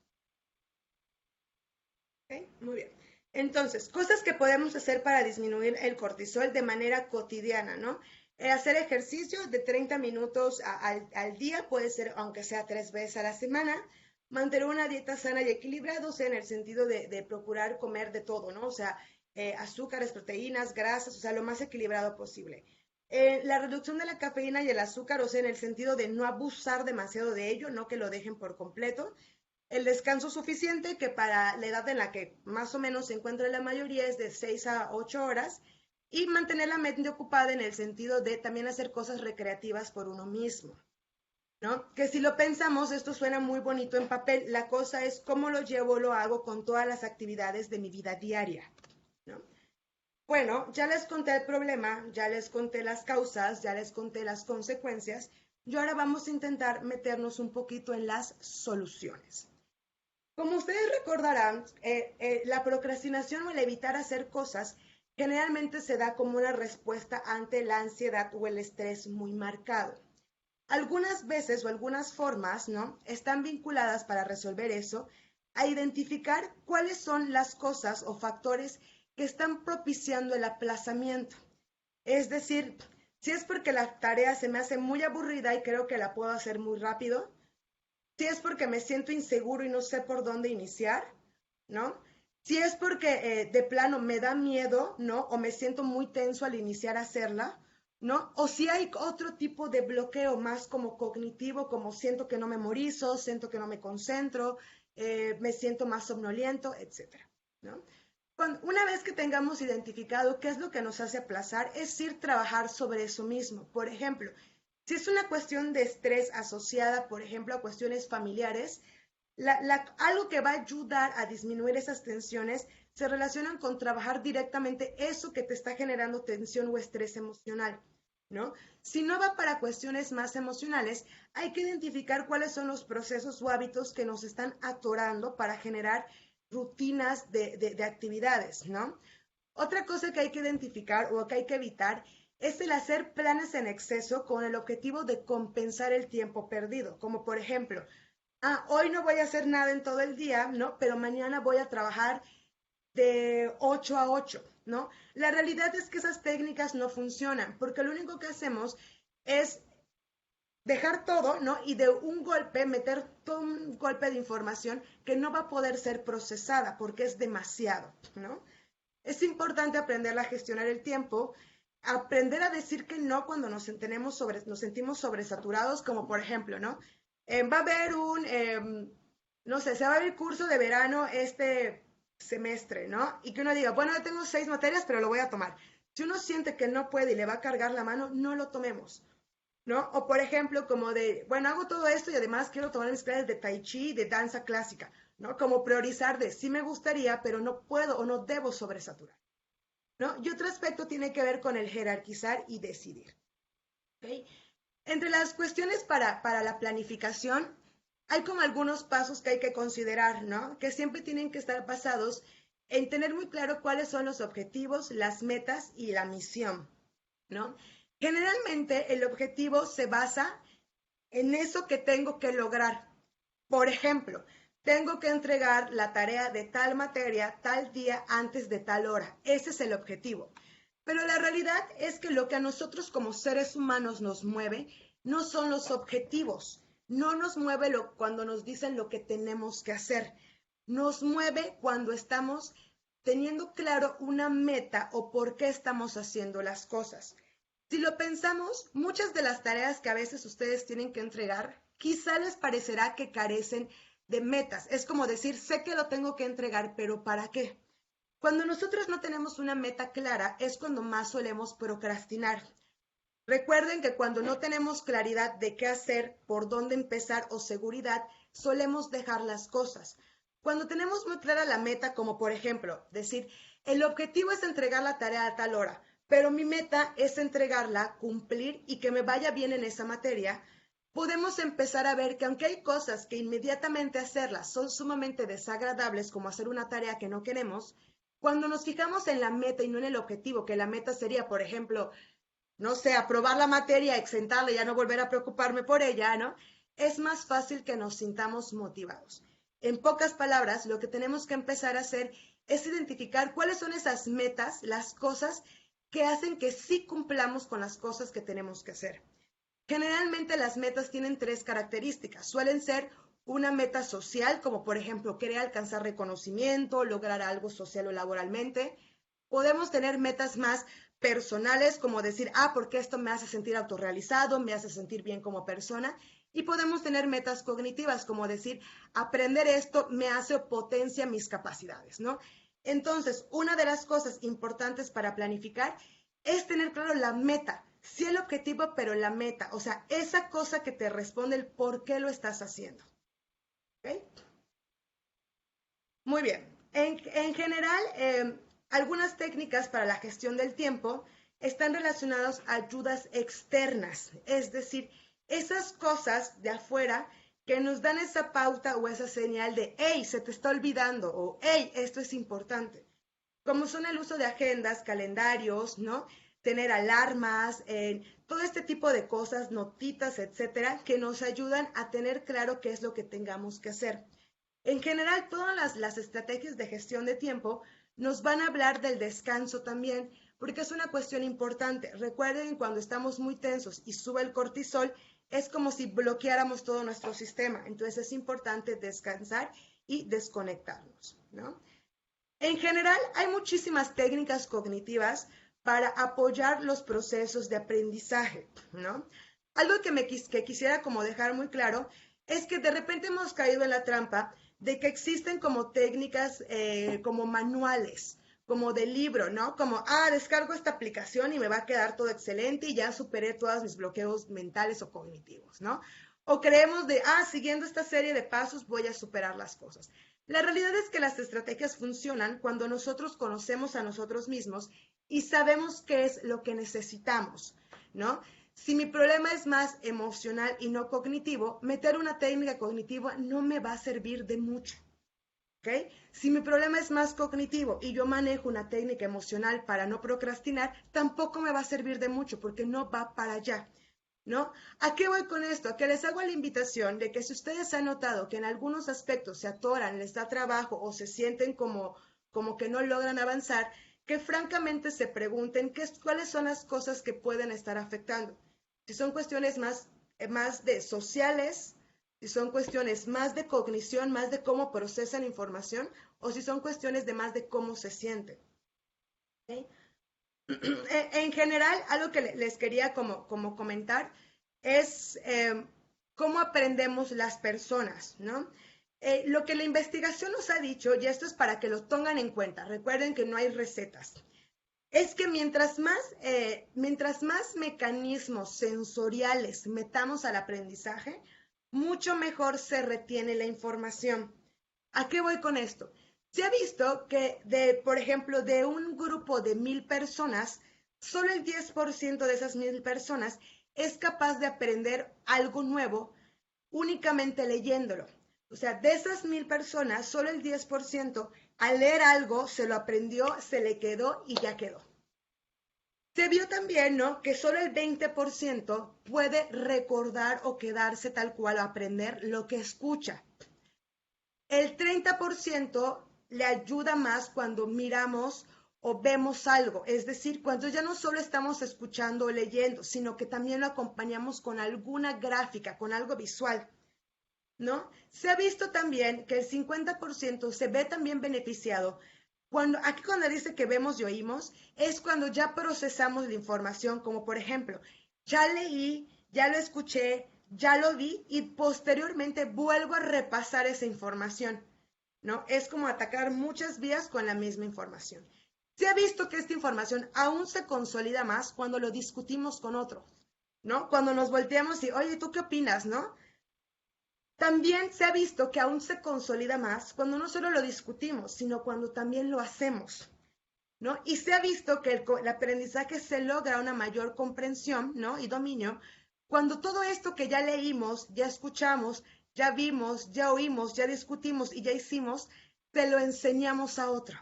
¿Okay? Muy bien. Entonces, cosas que podemos hacer para disminuir el cortisol de manera cotidiana, ¿no? Hacer ejercicio de 30 minutos al día, puede ser aunque sea 3 veces a la semana. Mantener una dieta sana y equilibrada, o sea, en el sentido de procurar comer de todo, ¿no? O sea, azúcares, proteínas, grasas, o sea, lo más equilibrado posible. La reducción de la cafeína y el azúcar, o sea, en el sentido de no abusar demasiado de ello, no que lo dejen por completo. El descanso suficiente, que para la edad en la que más o menos se encuentra la mayoría es de 6 a 8 horas, y mantener la mente ocupada en el sentido de también hacer cosas recreativas por uno mismo, ¿no? Que si lo pensamos, esto suena muy bonito en papel, la cosa es cómo lo llevo, lo hago con todas las actividades de mi vida diaria, ¿no? Bueno, ya les conté el problema, ya les conté las causas, ya les conté las consecuencias, y ahora vamos a intentar meternos un poquito en las soluciones. Como ustedes recordarán, la procrastinación o el evitar hacer cosas generalmente se da como una respuesta ante la ansiedad o el estrés muy marcado. Algunas veces o algunas formas, ¿no? Están vinculadas para resolver eso a identificar cuáles son las cosas o factores que están propiciando el aplazamiento. Es decir, si es porque la tarea se me hace muy aburrida y creo que la puedo hacer muy rápido, si es porque me siento inseguro y no sé por dónde iniciar, ¿no? Si es porque de plano me da miedo, ¿no? O me siento muy tenso al iniciar a hacerla, ¿no? O si hay otro tipo de bloqueo más como cognitivo, como siento que no memorizo, siento que no me concentro, me siento más somnoliento, etcétera, ¿no? Una vez que tengamos identificado qué es lo que nos hace aplazar, es ir trabajar sobre eso mismo. Por ejemplo, si es una cuestión de estrés asociada, por ejemplo, a cuestiones familiares, algo que va a ayudar a disminuir esas tensiones se relacionan con trabajar directamente eso que te está generando tensión o estrés emocional, ¿no? Si no va para cuestiones más emocionales, hay que identificar cuáles son los procesos o hábitos que nos están atorando para generar rutinas de actividades, ¿no? Otra cosa que hay que identificar o que hay que evitar es el hacer planes en exceso con el objetivo de compensar el tiempo perdido, como por ejemplo, hoy no voy a hacer nada en todo el día, ¿no? Pero mañana voy a trabajar de 8 a 8, ¿no? La realidad es que esas técnicas no funcionan, porque lo único que hacemos es dejar todo, ¿no? Y de un golpe meter todo un golpe de información que no va a poder ser procesada porque es demasiado, ¿no? Es importante aprender a gestionar el tiempo, aprender a decir que no cuando nos sentimos sobresaturados, como por ejemplo, ¿no? Va a haber no sé, se va a abrir curso de verano semestre, ¿no? Y que uno diga, bueno, yo tengo 6 materias, pero lo voy a tomar. Si uno siente que no puede y le va a cargar la mano, no lo tomemos, ¿no? O por ejemplo, como de, bueno, hago todo esto y además quiero tomar mis clases de tai chi, de danza clásica, ¿no? Como priorizar de, sí me gustaría, pero no puedo o no debo sobresaturar, ¿no? Y otro aspecto tiene que ver con el jerarquizar y decidir, ¿ok? Entre las cuestiones para la planificación, hay como algunos pasos que hay que considerar, ¿no? Que siempre tienen que estar basados en tener muy claro cuáles son los objetivos, las metas y la misión, ¿no? Generalmente el objetivo se basa en eso que tengo que lograr. Por ejemplo, tengo que entregar la tarea de tal materia tal día antes de tal hora. Ese es el objetivo. Pero la realidad es que lo que a nosotros como seres humanos nos mueve no son los objetivos. No nos mueve cuando nos dicen lo que tenemos que hacer. Nos mueve cuando estamos teniendo claro una meta o por qué estamos haciendo las cosas. Si lo pensamos, muchas de las tareas que a veces ustedes tienen que entregar, quizá les parecerá que carecen de metas. Es como decir, sé que lo tengo que entregar, pero ¿para qué? Cuando nosotros no tenemos una meta clara, es cuando más solemos procrastinar. Recuerden que cuando no tenemos claridad de qué hacer, por dónde empezar o seguridad, solemos dejar las cosas. Cuando tenemos muy clara la meta, como por ejemplo, decir, el objetivo es entregar la tarea a tal hora, pero mi meta es entregarla, cumplir y que me vaya bien en esa materia, podemos empezar a ver que aunque hay cosas que inmediatamente hacerlas son sumamente desagradables, como hacer una tarea que no queremos, cuando nos fijamos en la meta y no en el objetivo, que la meta sería, por ejemplo, no sé, aprobar la materia, exentarla y ya no volver a preocuparme por ella, ¿no? Es más fácil que nos sintamos motivados. En pocas palabras, lo que tenemos que empezar a hacer es identificar cuáles son esas metas, las cosas que hacen que sí cumplamos con las cosas que tenemos que hacer. Generalmente las metas tienen 3 características. Suelen ser una meta social, como por ejemplo querer alcanzar reconocimiento, lograr algo social o laboralmente. Podemos tener metas más personales, como decir, porque esto me hace sentir autorrealizado, me hace sentir bien como persona. Y podemos tener metas cognitivas, como decir, aprender esto me hace o potencia mis capacidades, ¿no? Entonces, una de las cosas importantes para planificar es tener claro la meta, sí el objetivo, pero la meta, o sea, esa cosa que te responde el por qué lo estás haciendo. ¿Okay? Muy bien. En general, algunas técnicas para la gestión del tiempo están relacionadas a ayudas externas, es decir, esas cosas de afuera que nos dan esa pauta o esa señal de, hey, se te está olvidando o hey, esto es importante, como son el uso de agendas, calendarios, ¿no? Tener alarmas, todo este tipo de cosas, notitas, etcétera, que nos ayudan a tener claro qué es lo que tengamos que hacer. En general, todas las estrategias de gestión de tiempo nos van a hablar del descanso también, porque es una cuestión importante. Recuerden, cuando estamos muy tensos y sube el cortisol, es como si bloqueáramos todo nuestro sistema. Entonces es importante descansar y desconectarnos, ¿no? En general, hay muchísimas técnicas cognitivas para apoyar los procesos de aprendizaje, ¿no? Algo que quisiera como dejar muy claro es que de repente hemos caído en la trampa de que existen como técnicas, como manuales, como de libro, ¿no? Como, descargo esta aplicación y me va a quedar todo excelente y ya superé todos mis bloqueos mentales o cognitivos, ¿no? O creemos de, siguiendo esta serie de pasos voy a superar las cosas. La realidad es que las estrategias funcionan cuando nosotros conocemos a nosotros mismos y sabemos qué es lo que necesitamos, ¿no? Si mi problema es más emocional y no cognitivo, meter una técnica cognitiva no me va a servir de mucho, ¿ok? Si mi problema es más cognitivo y yo manejo una técnica emocional para no procrastinar, tampoco me va a servir de mucho porque no va para allá, ¿no? ¿A qué voy con esto? A que les hago la invitación de que si ustedes han notado que en algunos aspectos se atoran, les da trabajo o se sienten como que no logran avanzar, que francamente se pregunten cuáles son las cosas que pueden estar afectando. Si son cuestiones más de sociales, si son cuestiones más de cognición, más de cómo procesan información, o si son cuestiones de más de cómo se sienten. ¿Okay? En general, algo que les quería como comentar es cómo aprendemos las personas, ¿no? Lo que la investigación nos ha dicho, y esto es para que lo tengan en cuenta, recuerden que no hay recetas, es que mientras más mecanismos sensoriales metamos al aprendizaje, mucho mejor se retiene la información. ¿A qué voy con esto? Se ha visto que, por ejemplo, de un grupo de 1000 personas, solo el 10% de esas 1000 personas es capaz de aprender algo nuevo únicamente leyéndolo. O sea, de esas 1000 personas, solo el 10% al leer algo se lo aprendió, se le quedó y ya quedó. Se vio también, ¿no? Que solo el 20% puede recordar o quedarse tal cual o aprender lo que escucha. El 30% le ayuda más cuando miramos o vemos algo, es decir, cuando ya no solo estamos escuchando o leyendo, sino que también lo acompañamos con alguna gráfica, con algo visual, ¿no? Se ha visto también que el 50% se ve también beneficiado. Aquí cuando dice que vemos y oímos, es cuando ya procesamos la información, como por ejemplo, ya leí, ya lo escuché, ya lo vi y posteriormente vuelvo a repasar esa información, ¿no? Es como atacar muchas vías con la misma información. Se ha visto que esta información aún se consolida más cuando lo discutimos con otros, ¿no? Cuando nos volteamos y, oye, ¿tú qué opinas, no? También se ha visto que aún se consolida más cuando no solo lo discutimos, sino cuando también lo hacemos, ¿no? Y se ha visto que el aprendizaje se logra una mayor comprensión, ¿no? Y dominio cuando todo esto que ya leímos, ya escuchamos, ya vimos, ya oímos, ya discutimos y ya hicimos, se lo enseñamos a otro.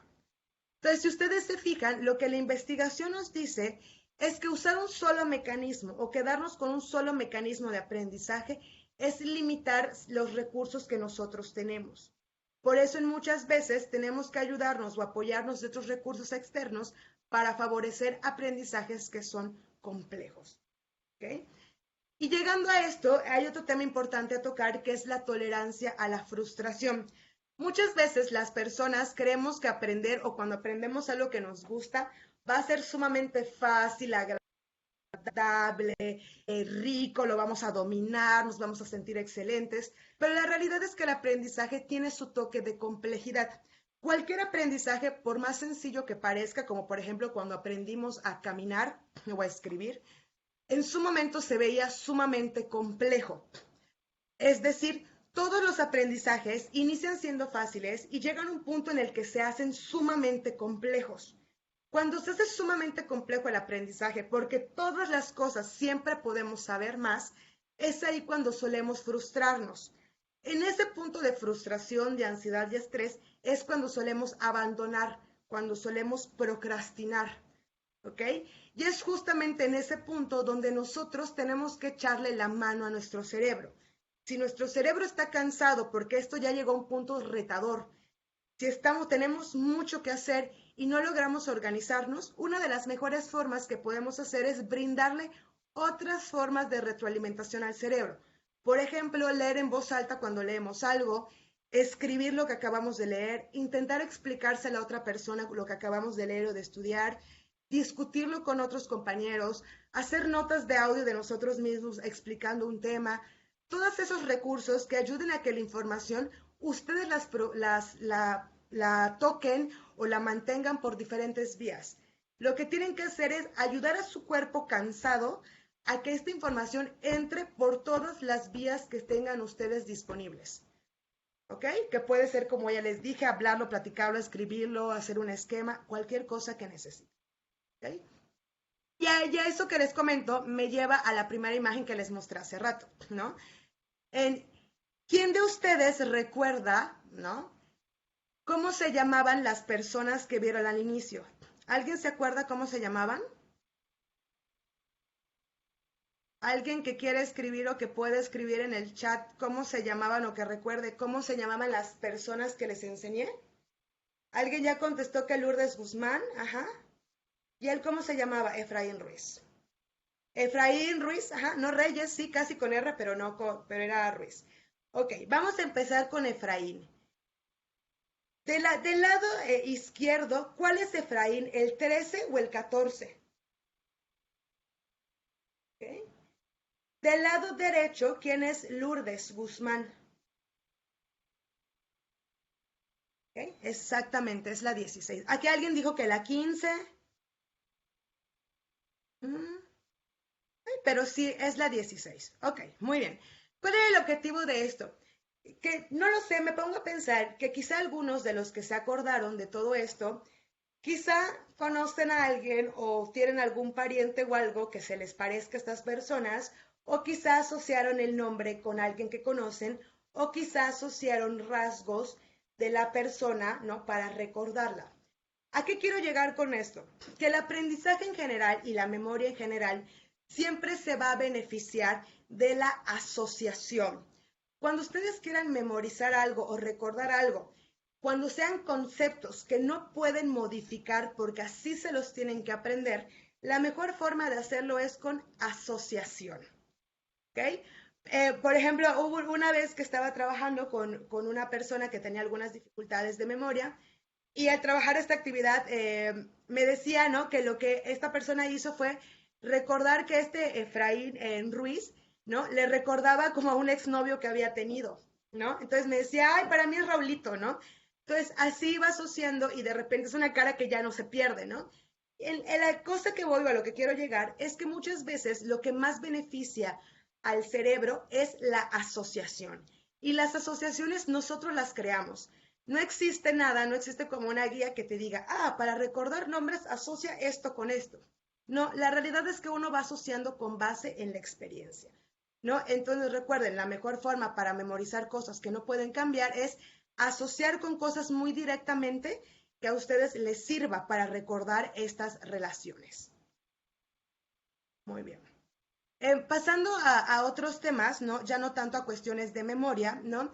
Entonces, si ustedes se fijan, lo que la investigación nos dice es que usar un solo mecanismo o quedarnos con un solo mecanismo de aprendizaje es limitar los recursos que nosotros tenemos. Por eso en muchas veces tenemos que ayudarnos o apoyarnos de otros recursos externos para favorecer aprendizajes que son complejos. ¿Okay? Y llegando a esto, hay otro tema importante a tocar que es la tolerancia a la frustración. Muchas veces las personas creemos que aprender o cuando aprendemos algo que nos gusta va a ser sumamente fácil, agradable, rico, lo vamos a dominar, nos vamos a sentir excelentes, pero la realidad es que el aprendizaje tiene su toque de complejidad. Cualquier aprendizaje, por más sencillo que parezca, como por ejemplo cuando aprendimos a caminar o a escribir, en su momento se veía sumamente complejo. Es decir, todos los aprendizajes inician siendo fáciles y llegan a un punto en el que se hacen sumamente complejos. Cuando se hace sumamente complejo el aprendizaje, porque todas las cosas siempre podemos saber más, es ahí cuando solemos frustrarnos. En ese punto de frustración, de ansiedad y estrés, es cuando solemos abandonar, cuando solemos procrastinar. ¿Ok? Y es justamente en ese punto donde nosotros tenemos que echarle la mano a nuestro cerebro. Si nuestro cerebro está cansado porque esto ya llegó a un punto retador, si tenemos mucho que hacer y no logramos organizarnos, una de las mejores formas que podemos hacer es brindarle otras formas de retroalimentación al cerebro. Por ejemplo, leer en voz alta cuando leemos algo, escribir lo que acabamos de leer, intentar explicarse a la otra persona lo que acabamos de leer o de estudiar, discutirlo con otros compañeros, hacer notas de audio de nosotros mismos explicando un tema, todos esos recursos que ayuden a que la información ustedes la toquen o la mantengan por diferentes vías. Lo que tienen que hacer es ayudar a su cuerpo cansado a que esta información entre por todas las vías que tengan ustedes disponibles. ¿Ok? Que puede ser, como ya les dije, hablarlo, platicarlo, escribirlo, hacer un esquema, cualquier cosa que necesiten. ¿Ok? Ya eso que les comento me lleva a la primera imagen que les mostré hace rato, ¿no? En, ¿Quién de ustedes recuerda, ¿no? ¿Cómo se llamaban las personas que vieron al inicio? ¿Alguien se acuerda cómo se llamaban? ¿Alguien que quiere escribir o que puede escribir en el chat cómo se llamaban o que recuerde cómo se llamaban las personas que les enseñé? ¿Alguien ya contestó que Lourdes Guzmán? Ajá. ¿Y él cómo se llamaba? Efraín Ruiz. Efraín Ruiz, ajá, no Reyes, sí, casi con R, pero no pero era Ruiz. Ok, vamos a empezar con Efraín. Del lado izquierdo, ¿cuál es Efraín? ¿El 13 o el 14? ¿Okay? Del lado derecho, ¿quién es Lourdes Guzmán? exactamente, es la 16. Aquí alguien dijo que la 15. Mm, pero sí, es la 16. Ok, muy bien. ¿Cuál es el objetivo de esto? Que no lo sé, me pongo a pensar que quizá algunos de los que se acordaron de todo esto, quizá conocen a alguien o tienen algún pariente o algo que se les parezca a estas personas, o quizá asociaron el nombre con alguien que conocen, o quizá asociaron rasgos de la persona, ¿no? Para recordarla. ¿A qué quiero llegar con esto? Que el aprendizaje en general y la memoria en general siempre se va a beneficiar de la asociación. Cuando ustedes quieran memorizar algo o recordar algo, cuando sean conceptos que no pueden modificar porque así se los tienen que aprender, la mejor forma de hacerlo es con asociación. ¿Ok? Por ejemplo, hubo una vez que estaba trabajando con una persona que tenía algunas dificultades de memoria y al trabajar esta actividad me decía, ¿no? Que lo que esta persona hizo fue recordar que este Efraín Ruiz, ¿no? Le recordaba como a un exnovio que había tenido, ¿no? Entonces me decía, ay, para mí es Raulito, ¿no? Entonces así iba asociando y de repente es una cara que ya no se pierde, ¿no? La cosa que voy a lo que quiero llegar es que muchas veces lo que más beneficia al cerebro es la asociación. Y las asociaciones nosotros las creamos. No existe nada, no existe como una guía que te diga, ah, para recordar nombres asocia esto con esto. No, la realidad es que uno va asociando con base en la experiencia, ¿no? Entonces recuerden, la mejor forma para memorizar cosas que no pueden cambiar es asociar con cosas muy directamente que a ustedes les sirva para recordar estas relaciones. Muy bien. Pasando a otros temas, ¿no? Ya no tanto a cuestiones de memoria, ¿no?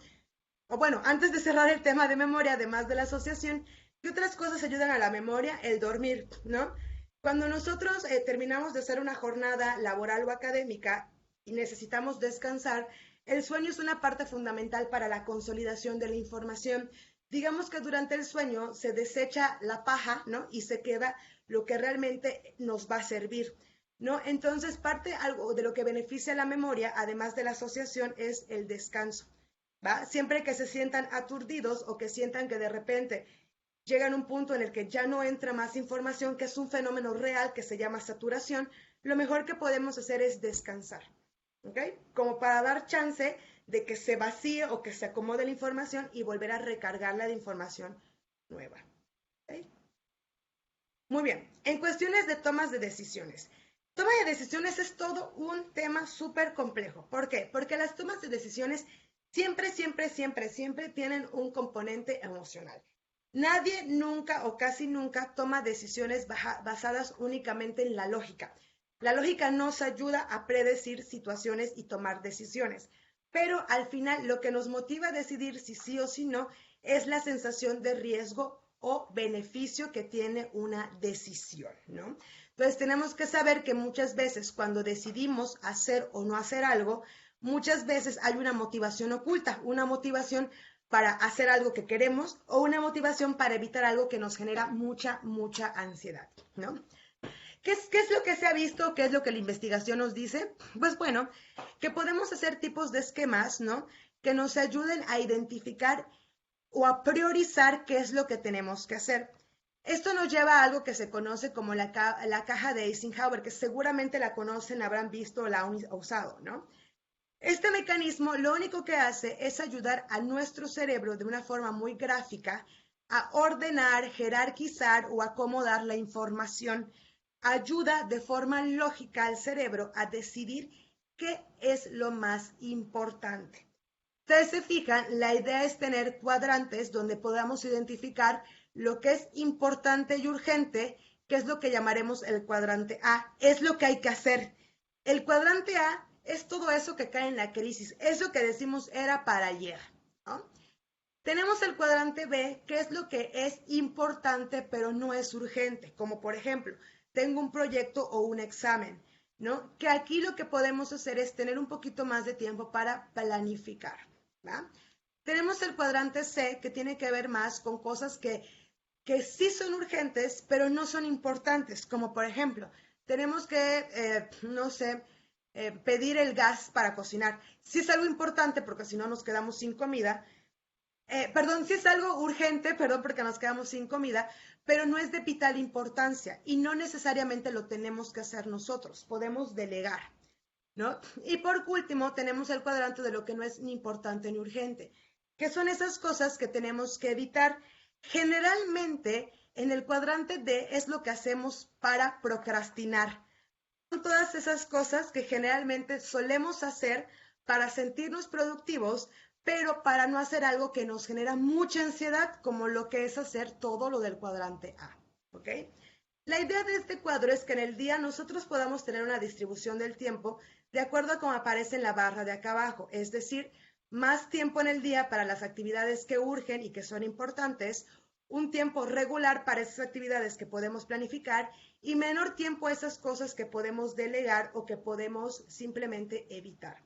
O bueno, antes de cerrar el tema de memoria, además de la asociación, ¿qué otras cosas ayudan a la memoria? El dormir, ¿no? Cuando nosotros terminamos de hacer una jornada laboral o académica y necesitamos descansar, el sueño es una parte fundamental para la consolidación de la información. Digamos que durante el sueño se desecha la paja, ¿no? Y se queda lo que realmente nos va a servir, ¿no? Entonces, parte algo de lo que beneficia la memoria, además de la asociación, es el descanso. ¿Va? Siempre que se sientan aturdidos o que sientan que de repente llegan a un punto en el que ya no entra más información, que es un fenómeno real que se llama saturación, lo mejor que podemos hacer es descansar, ¿ok? Como para dar chance de que se vacíe o que se acomode la información y volver a recargarla de información nueva. ¿Ok? Muy bien, en cuestiones de tomas de decisiones. Toma de decisiones es todo un tema súper complejo. ¿Por qué? Porque las tomas de decisiones siempre tienen un componente emocional. Nadie nunca o casi nunca toma decisiones basadas únicamente en la lógica. La lógica nos ayuda a predecir situaciones y tomar decisiones, pero al final lo que nos motiva a decidir si sí o si no es la sensación de riesgo o beneficio que tiene una decisión, ¿no? Entonces tenemos que saber que muchas veces cuando decidimos hacer o no hacer algo, muchas veces hay una motivación oculta, una motivación para hacer algo que queremos o una motivación para evitar algo que nos genera mucha ansiedad, ¿no? ¿Qué es lo que se ha visto? ¿Qué es lo que la investigación nos dice? Pues bueno, que podemos hacer tipos de esquemas, ¿no? Que nos ayuden a identificar o a priorizar qué es lo que tenemos que hacer. Esto nos lleva a algo que se conoce como la caja de Eisenhower, que seguramente la conocen, habrán visto o la han usado, ¿no? Este mecanismo lo único que hace es ayudar a nuestro cerebro de una forma muy gráfica a ordenar, jerarquizar o acomodar la información. Ayuda de forma lógica al cerebro a decidir qué es lo más importante. Ustedes se fijan, la idea es tener cuadrantes donde podamos identificar lo que es importante y urgente, que es lo que llamaremos el cuadrante A. Es lo que hay que hacer. El cuadrante A es todo eso que cae en la crisis, eso que decimos era para ayer, ¿no? Tenemos el cuadrante B, que es lo que es importante pero no es urgente, como por ejemplo, tengo un proyecto o un examen, ¿no? Que aquí lo que podemos hacer es tener un poquito más de tiempo para planificar, ¿va? Tenemos el cuadrante C, que tiene que ver más con cosas que sí son urgentes, pero no son importantes, como por ejemplo, tenemos que, no sé, pedir el gas para cocinar. Sí es algo importante porque si no nos quedamos sin comida, Perdón, si es algo urgente, perdón porque nos quedamos sin comida, pero no es de vital importancia y no necesariamente lo tenemos que hacer nosotros, podemos delegar, ¿no? Y por último, tenemos el cuadrante de lo que no es ni importante ni urgente, que son esas cosas que tenemos que evitar. Generalmente, en el cuadrante D es lo que hacemos para procrastinar. Son todas esas cosas que generalmente solemos hacer para sentirnos productivos, pero para no hacer algo que nos genera mucha ansiedad, como lo que es hacer todo lo del cuadrante A. ¿Ok? La idea de este cuadro es que en el día nosotros podamos tener una distribución del tiempo de acuerdo a cómo aparece en la barra de acá abajo, es decir, más tiempo en el día para las actividades que urgen y que son importantes, un tiempo regular para esas actividades que podemos planificar y menor tiempo a esas cosas que podemos delegar o que podemos simplemente evitar.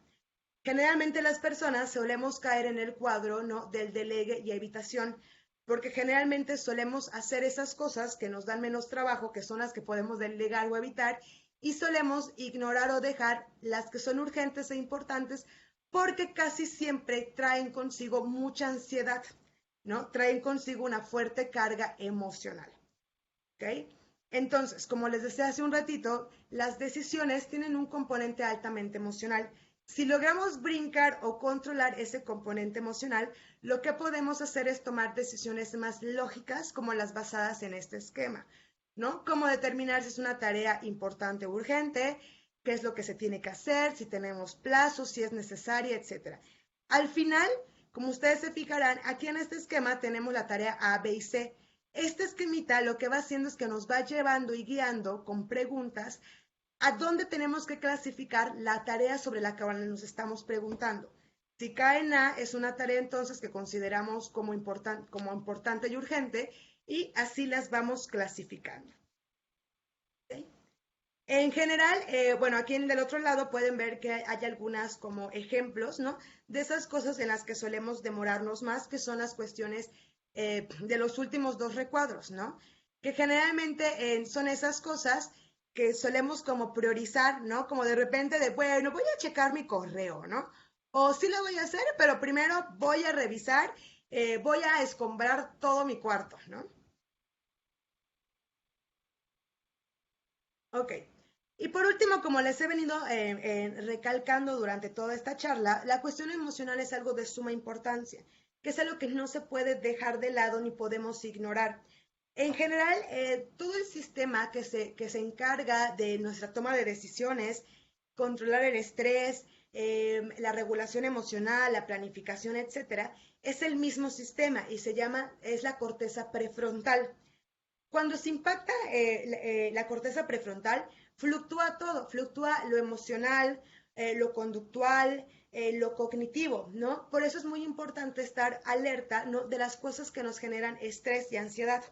Generalmente las personas solemos caer en el cuadro, ¿no?, del delegue y evitación, porque generalmente solemos hacer esas cosas que nos dan menos trabajo, que son las que podemos delegar o evitar, y solemos ignorar o dejar las que son urgentes e importantes, porque casi siempre traen consigo mucha ansiedad, ¿no? Traen consigo una fuerte carga emocional. ¿Ok? Entonces, como les decía hace un ratito, las decisiones tienen un componente altamente emocional. Si logramos brincar o controlar ese componente emocional, lo que podemos hacer es tomar decisiones más lógicas, como las basadas en este esquema, ¿no? Como determinar si es una tarea importante o urgente, qué es lo que se tiene que hacer, si tenemos plazos, si es necesaria, etcétera. Al final, como ustedes se fijarán, aquí en este esquema tenemos la tarea A, B y C. Este esquemita lo que va haciendo es que nos va llevando y guiando con preguntas a dónde tenemos que clasificar la tarea sobre la que nos estamos preguntando. Si cae en A, es una tarea entonces que consideramos como importante y urgente, y así las vamos clasificando. ¿Okay? En general, bueno, aquí en el otro lado pueden ver que hay algunas como ejemplos, ¿no? De esas cosas en las que solemos demorarnos más, que son las cuestiones de los últimos dos recuadros, ¿no? Que generalmente son esas cosas que solemos como priorizar, ¿no? Como de repente de, bueno, voy a checar mi correo, ¿no? O sí lo voy a hacer, pero primero voy a revisar, voy a escombrar todo mi cuarto, ¿no? Ok. Y por último, como les he venido recalcando durante toda esta charla, la cuestión emocional es algo de suma importancia, que es algo que no se puede dejar de lado ni podemos ignorar. En general, todo el sistema que se encarga de nuestra toma de decisiones, controlar el estrés, la regulación emocional, la planificación, etcétera, es el mismo sistema y es la corteza prefrontal. Cuando se impacta la corteza prefrontal, fluctúa todo, fluctúa lo emocional, lo conductual, lo cognitivo, ¿no? Por eso es muy importante estar alerta, ¿no?, de las cosas que nos generan estrés y ansiedad.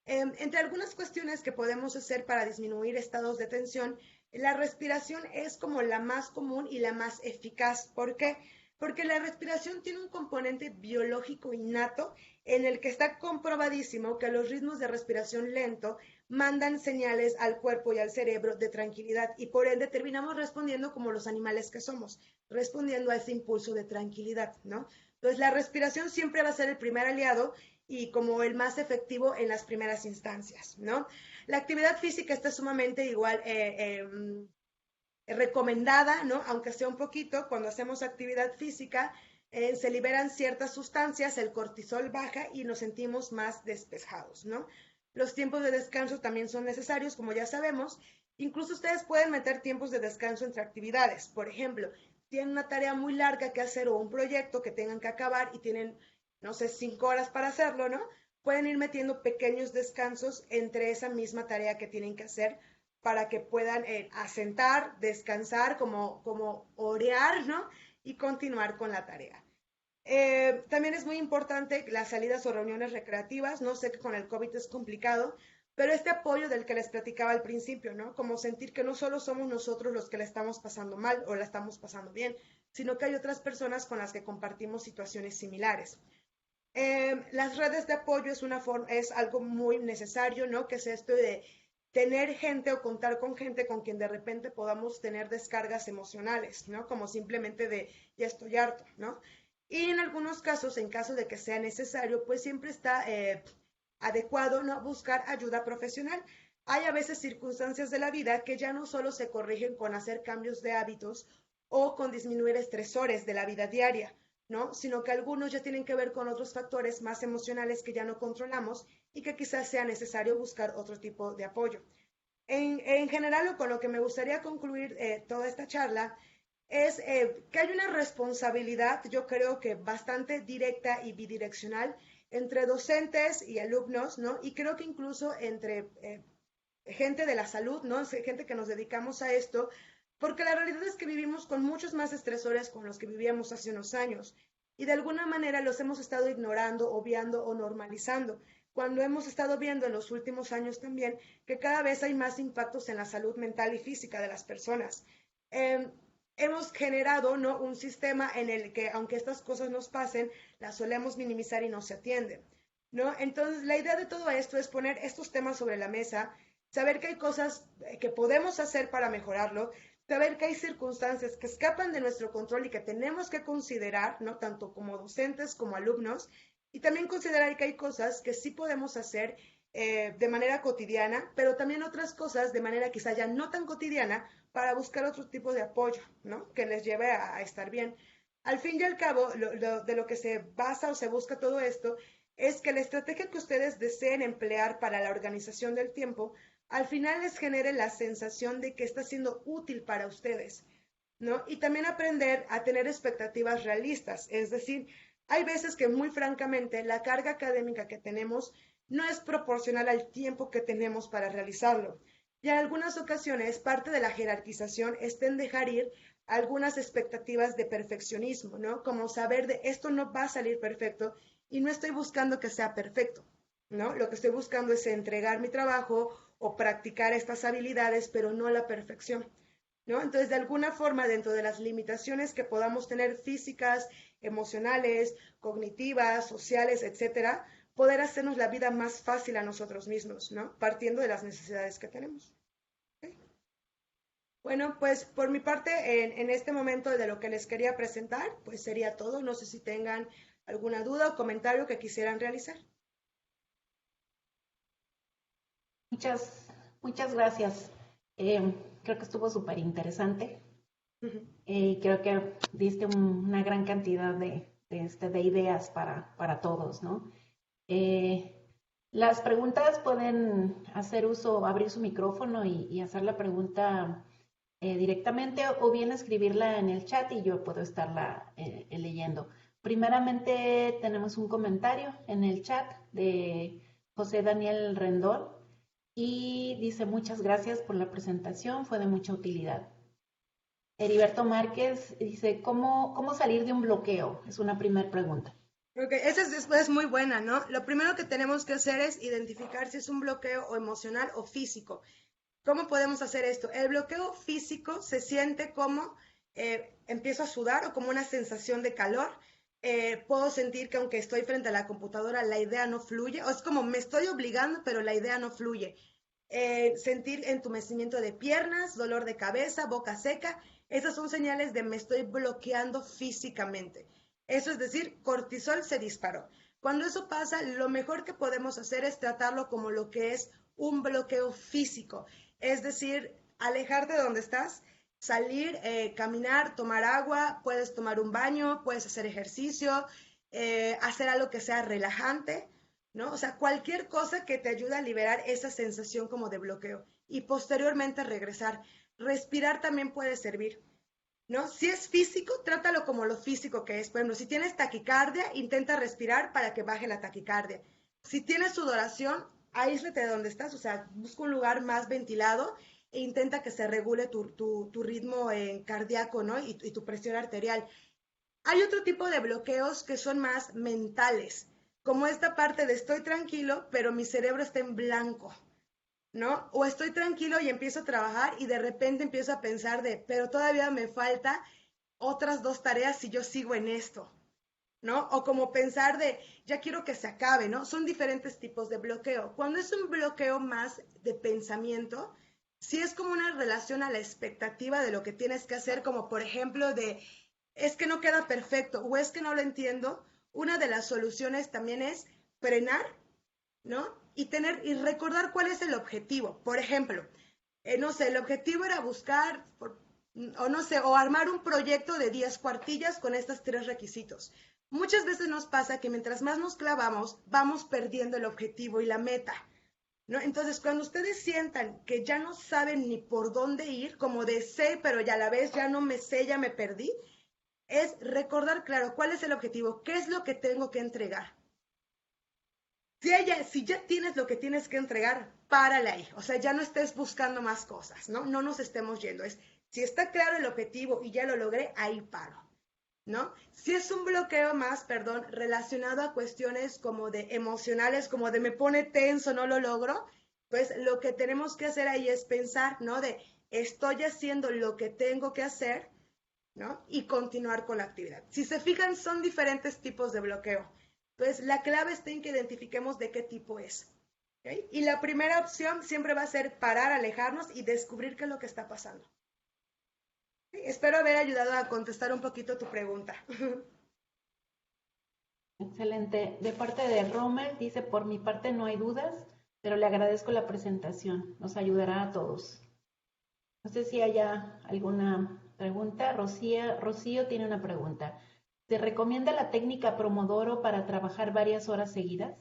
Entre algunas cuestiones que podemos hacer para disminuir estados de tensión, la respiración es como la más común y la más eficaz. ¿Por qué? Porque la respiración tiene un componente biológico innato en el que está comprobadísimo que los ritmos de respiración lento mandan señales al cuerpo y al cerebro de tranquilidad y por ende terminamos respondiendo como los animales que somos, respondiendo a ese impulso de tranquilidad, ¿no? Entonces la respiración siempre va a ser el primer aliado y como el más efectivo en las primeras instancias, ¿no? La actividad física está sumamente igual recomendada, ¿no? Aunque sea un poquito, cuando hacemos actividad física, se liberan ciertas sustancias, el cortisol baja y nos sentimos más despejados, ¿no? Los tiempos de descanso también son necesarios, como ya sabemos. Incluso ustedes pueden meter tiempos de descanso entre actividades. Por ejemplo, tienen una tarea muy larga que hacer o un proyecto que tengan que acabar y tienen, no sé, 5 horas para hacerlo, ¿no? Pueden ir metiendo pequeños descansos entre esa misma tarea que tienen que hacer para que puedan asentar, descansar, como orear, ¿no? Y continuar con la tarea. También es muy importante las salidas o reuniones recreativas. No sé que con el COVID es complicado, pero este apoyo del que les platicaba al principio, ¿no? Como sentir que no solo somos nosotros los que la estamos pasando mal o la estamos pasando bien, sino que hay otras personas con las que compartimos situaciones similares. Las redes de apoyo es algo muy necesario, ¿no? Que es esto de tener gente o contar con gente con quien de repente podamos tener descargas emocionales, ¿no? Como simplemente de, ya estoy harto, ¿no? Y en algunos casos, en caso de que sea necesario, pues siempre está adecuado, ¿no?, buscar ayuda profesional. Hay a veces circunstancias de la vida que ya no solo se corrigen con hacer cambios de hábitos o con disminuir estresores de la vida diaria, ¿no? Sino que algunos ya tienen que ver con otros factores más emocionales que ya no controlamos y que quizás sea necesario buscar otro tipo de apoyo. En general, o con lo que me gustaría concluir toda esta charla, es que hay una responsabilidad, yo creo que bastante directa y bidireccional entre docentes y alumnos, ¿no? Y creo que incluso entre gente de la salud, ¿no? Gente que nos dedicamos a esto, porque la realidad es que vivimos con muchos más estresores con los que vivíamos hace unos años y de alguna manera los hemos estado ignorando, obviando o normalizando, cuando hemos estado viendo en los últimos años también que cada vez hay más impactos en la salud mental y física de las personas. Eh, Hemos generado, ¿no?, un sistema en el que, aunque estas cosas nos pasen, las solemos minimizar y no se atienden, ¿no? Entonces, la idea de todo esto es poner estos temas sobre la mesa, saber que hay cosas que podemos hacer para mejorarlo, saber que hay circunstancias que escapan de nuestro control y que tenemos que considerar, ¿no?, tanto como docentes como alumnos, y también considerar que hay cosas que sí podemos hacer de manera cotidiana, pero también otras cosas de manera quizá ya no tan cotidiana para buscar otro tipo de apoyo, ¿no?, que les lleve a estar bien. Al fin y al cabo, de lo que se basa o se busca todo esto es que la estrategia que ustedes deseen emplear para la organización del tiempo al final les genere la sensación de que está siendo útil para ustedes, ¿no? Y también aprender a tener expectativas realistas, es decir, hay veces que muy francamente la carga académica que tenemos no es proporcional al tiempo que tenemos para realizarlo. Y en algunas ocasiones parte de la jerarquización está en dejar ir algunas expectativas de perfeccionismo, ¿no? Como saber de esto no va a salir perfecto y no estoy buscando que sea perfecto, ¿no? Lo que estoy buscando es entregar mi trabajo o practicar estas habilidades, pero no la perfección, ¿no? Entonces, de alguna forma, dentro de las limitaciones que podamos tener físicas, emocionales, cognitivas, sociales, etcétera, poder hacernos la vida más fácil a nosotros mismos, ¿no? Partiendo de las necesidades que tenemos. ¿Okay? Bueno, pues por mi parte, en este momento de lo que les quería presentar, pues sería todo. No sé si tengan alguna duda o comentario que quisieran realizar. Muchas, muchas gracias. Creo que estuvo súper interesante y creo que diste una gran cantidad de ideas para todos, ¿no? Eh, las preguntas pueden hacer uso, abrir su micrófono y hacer la pregunta directamente o bien escribirla en el chat y yo puedo estarla leyendo. Primeramente tenemos un comentario en el chat de José Daniel Rendón y dice muchas gracias por la presentación, fue de mucha utilidad. Heriberto Márquez dice, ¿cómo salir de un bloqueo? Es una primera pregunta. Ok, esa es muy buena, ¿no? Lo primero que tenemos que hacer es identificar si es un bloqueo o emocional o físico. ¿Cómo podemos hacer esto? El bloqueo físico se siente como empiezo a sudar o como una sensación de calor. Puedo sentir que aunque estoy frente a la computadora, la idea no fluye. O es como me estoy obligando, pero la idea no fluye. Sentir entumecimiento de piernas, dolor de cabeza, boca seca. Esas son señales de me estoy bloqueando físicamente. Eso es decir, cortisol se disparó. Cuando eso pasa, lo mejor que podemos hacer es tratarlo como lo que es un bloqueo físico. Es decir, alejarte de donde estás, salir, caminar, tomar agua, puedes tomar un baño, puedes hacer ejercicio, hacer algo que sea relajante, ¿no? O sea, cualquier cosa que te ayude a liberar esa sensación como de bloqueo y posteriormente regresar. Respirar también puede servir, ¿no? Si es físico, trátalo como lo físico que es. Por ejemplo, si tienes taquicardia, intenta respirar para que baje la taquicardia. Si tienes sudoración, aíslate de donde estás, o sea, busca un lugar más ventilado e intenta que se regule tu ritmo cardíaco, ¿no? Y tu presión arterial. Hay otro tipo de bloqueos que son más mentales, como esta parte de estoy tranquilo, pero mi cerebro está en blanco, ¿no? O estoy tranquilo y empiezo a trabajar y de repente empiezo a pensar de, pero todavía me falta otras dos tareas si yo sigo en esto, ¿no? O como pensar de, ya quiero que se acabe, ¿no? Son diferentes tipos de bloqueo. Cuando es un bloqueo más de pensamiento, sí es como una relación a la expectativa de lo que tienes que hacer, como por ejemplo de es que no queda perfecto o es que no lo entiendo, una de las soluciones también es frenar, ¿no? Y recordar cuál es el objetivo. Por ejemplo, no sé, el objetivo era buscar, o no sé, o armar un proyecto de 10 cuartillas con estos 3 requisitos. Muchas veces nos pasa que mientras más nos clavamos, vamos perdiendo el objetivo y la meta, ¿no? Entonces, cuando ustedes sientan que ya no saben ni por dónde ir, como de sé, pero ya a la vez ya no me sé, ya me perdí, es recordar, claro, cuál es el objetivo, qué es lo que tengo que entregar. Si ya tienes lo que tienes que entregar, párale ahí. O sea, ya no estés buscando más cosas, ¿no? No nos estemos yendo. Si está claro el objetivo y ya lo logré, ahí paro, ¿no? Si es un bloqueo más, perdón, relacionado a cuestiones como de emocionales, como de me pone tenso, no lo logro, pues lo que tenemos que hacer ahí es pensar, ¿no? De estoy haciendo lo que tengo que hacer, ¿no? Y continuar con la actividad. Si se fijan, son diferentes tipos de bloqueo. Entonces, la clave está en que identifiquemos de qué tipo es. ¿Okay? Y la primera opción siempre va a ser parar, alejarnos y descubrir qué es lo que está pasando. ¿Okay? Espero haber ayudado a contestar un poquito tu pregunta. Excelente. De parte de Romer, dice, por mi parte no hay dudas, pero le agradezco la presentación. Nos ayudará a todos. No sé si haya alguna pregunta. Rocío tiene una pregunta. ¿Se recomienda la técnica Pomodoro para trabajar varias horas seguidas?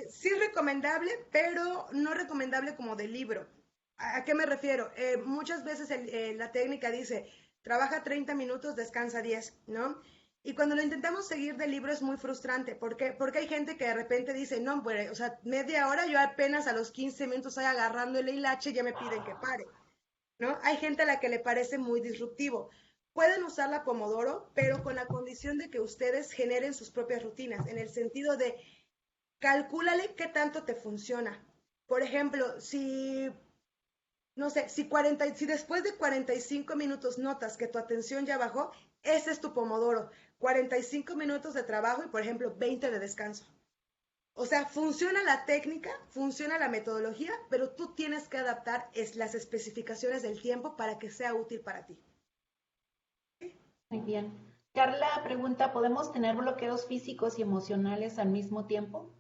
Sí es recomendable, pero no recomendable como de libro. ¿A qué me refiero? Muchas veces la técnica dice, trabaja 30 minutos, descansa 10, ¿no? Y cuando lo intentamos seguir del libro es muy frustrante. ¿Por qué? Porque hay gente que de repente dice, no, pues, o sea, media hora, yo apenas a los 15 minutos estoy agarrando el hilache y ya me piden que pare, ¿no? Hay gente a la que le parece muy disruptivo. Pueden usar la Pomodoro, pero con la condición de que ustedes generen sus propias rutinas, en el sentido de calcúlale qué tanto te funciona. Por ejemplo, no sé, si después de 45 minutos notas que tu atención ya bajó, ese es tu pomodoro. 45 minutos de trabajo y, por ejemplo, 20 de descanso. O sea, funciona la técnica, funciona la metodología, pero tú tienes que adaptar las especificaciones del tiempo para que sea útil para ti. Muy bien. Carla pregunta, ¿podemos tener bloqueos físicos y emocionales al mismo tiempo?